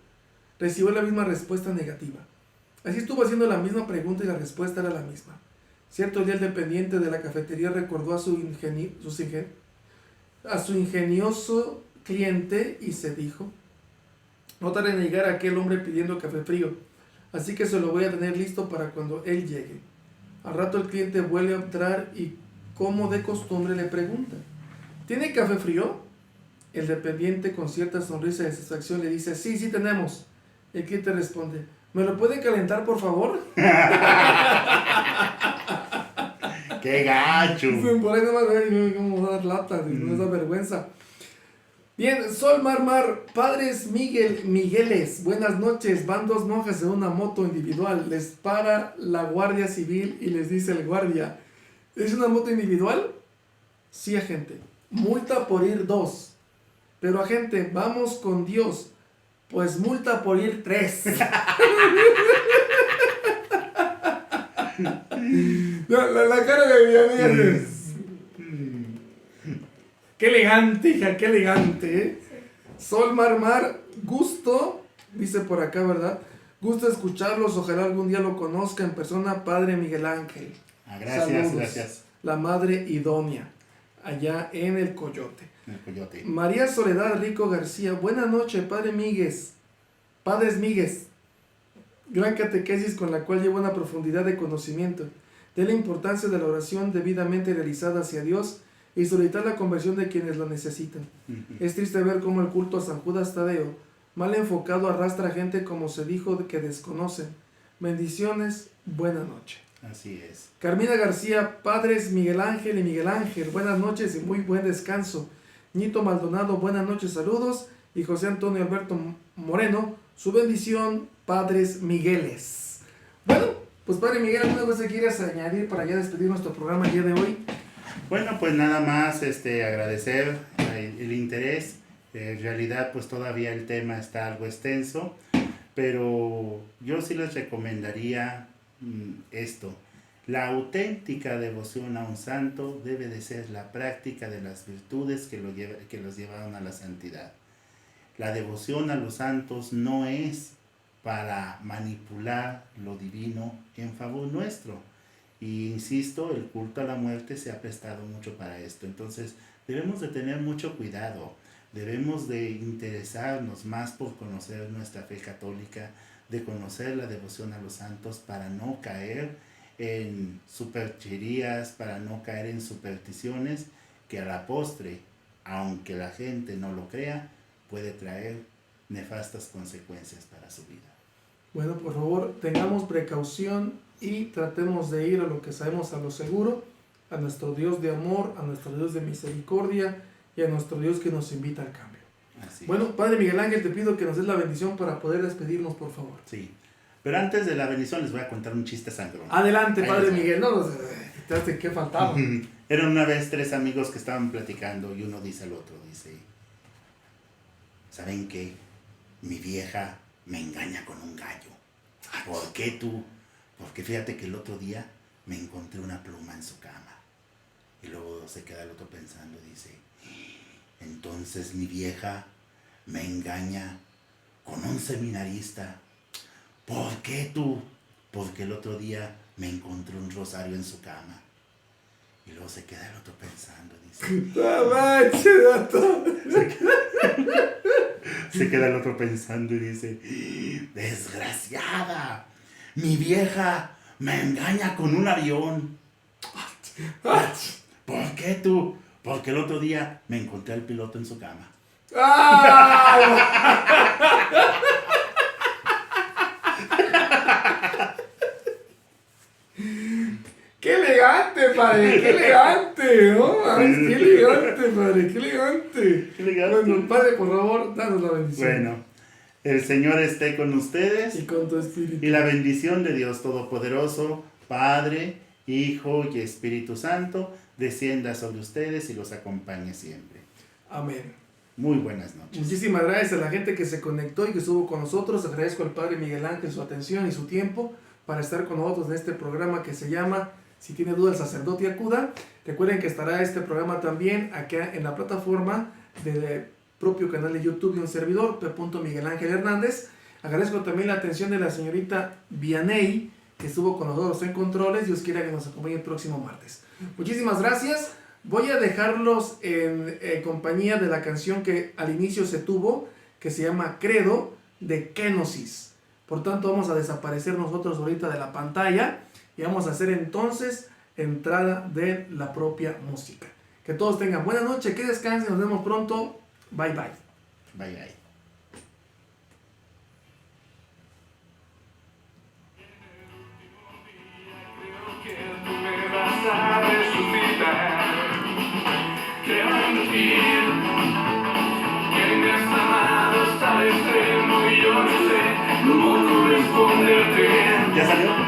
Recibió la misma respuesta negativa. Así estuvo haciendo la misma pregunta y la respuesta era la misma. Cierto día el dependiente de la cafetería recordó a su ingenioso cliente y se dijo, no tarde en llegar aquel hombre pidiendo café frío, así que se lo voy a tener listo para cuando él llegue. Al rato el cliente vuelve a entrar y, como de costumbre, le pregunta, ¿tiene café frío? El dependiente, con cierta sonrisa de satisfacción, le dice, sí tenemos. El cliente responde, ¿me lo puede calentar, por favor? ¡Qué gacho! Por ahí nomás ver cómo dar lata, no da vergüenza. Bien, Sol Marmar, Padres Migueles, buenas noches. Van 2 monjas en una moto individual. Les para la Guardia Civil y les dice el guardia, ¿es una moto individual? Sí, agente. Multa por ir 2. Pero, agente, vamos con Dios. Pues multa por ir 3. la cara de Villanueva. Qué elegante, hija, qué elegante, ¿eh? Sol Marmar, gusto, dice por acá, ¿verdad? Gusto escucharlos, ojalá algún día lo conozca en persona, Padre Miguel Ángel. Gracias, saludos. Gracias. La madre idónea, allá en el Coyote. El Coyote. María Soledad Rico García, buenas noches, Padre Míguez. Padres Míguez, gran catequesis con la cual lleva una profundidad de conocimiento de la importancia de la oración debidamente realizada hacia Dios y solicitar la conversión de quienes lo necesitan. Es triste ver cómo el culto a San Judas Tadeo, mal enfocado, arrastra a gente como se dijo que desconocen. Bendiciones, buena noche. Así es. Carmina García, padres Miguel Ángel y Miguel Ángel, buenas noches y muy buen descanso. Ñito Maldonado, buenas noches, saludos. Y José Antonio Alberto Moreno, su bendición, padres Migueles. Bueno, pues padre Miguel, ¿alguna cosa quieras añadir para ya despedir nuestro programa el día de hoy? Bueno, pues nada más agradecer el interés. En realidad, pues todavía el tema está algo extenso, pero yo sí les recomendaría esto. La auténtica devoción a un santo debe de ser la práctica de las virtudes que los llevaron a la santidad. La devoción a los santos no es para manipular lo divino en favor nuestro. Y insisto, el culto a la muerte se ha prestado mucho para esto. Entonces debemos de tener mucho cuidado. Debemos de interesarnos más por conocer nuestra fe católica, de conocer la devoción a los santos para no caer en supercherías, para no caer en supersticiones que a la postre, aunque la gente no lo crea, puede traer nefastas consecuencias para su vida. Bueno, por favor, tengamos precaución y tratemos de ir a lo que sabemos, a lo seguro, a nuestro Dios de amor, a nuestro Dios de misericordia y a nuestro Dios que nos invita al cambio. Así bueno, Padre Miguel Ángel, te pido que nos des la bendición para poder despedirnos, por favor. Sí, pero antes de la bendición les voy a contar un chiste sangrón. Adelante, Padre Miguel, no, ¿qué faltaba? Eran una vez 3 amigos que estaban platicando y uno dice al otro, dice, ¿saben qué? Mi vieja me engaña con un gallo. ¿Por qué tú? Porque fíjate que el otro día me encontré una pluma en su cama. Y luego se queda el otro pensando y dice, entonces mi vieja me engaña con un seminarista. ¿Por qué tú? Porque el otro día me encontré un rosario en su cama. Y luego se queda el otro pensando y dice, se queda el otro pensando y dice, desgraciada, mi vieja me engaña con un avión. ¿Por qué tú? Porque el otro día me encontré al piloto en su cama. ¡Qué elegante, padre! ¡Qué elegante! ¿No? ¡Qué elegante, padre! ¡Qué elegante! ¡Qué elegante! Bueno, padre, por favor, danos la bendición. Bueno, el Señor esté con ustedes. Y con tu espíritu. Y la bendición de Dios Todopoderoso, Padre, Hijo y Espíritu Santo, descienda sobre ustedes y los acompañe siempre. Amén. Muy buenas noches. Muchísimas gracias a la gente que se conectó y que estuvo con nosotros. Agradezco al Padre Miguel Ángel su atención y su tiempo para estar con nosotros en este programa que se llama Si tiene duda el sacerdote acuda. Recuerden que estará este programa también acá en la plataforma del propio canal de YouTube de un servidor, P. Miguel Ángel Hernández. Agradezco también la atención de la señorita Vianey, que estuvo con nosotros en controles. Dios quiera que nos acompañe el próximo martes. Muchísimas gracias. Voy a dejarlos en compañía de la canción que al inicio se tuvo, que se llama Credo, de Kenosis. Por tanto, vamos a desaparecer nosotros ahorita de la pantalla y vamos a hacer entonces entrada de la propia música. Que todos tengan buena noche, que descansen, nos vemos pronto. Bye bye. Bye bye. ¿Ya salió?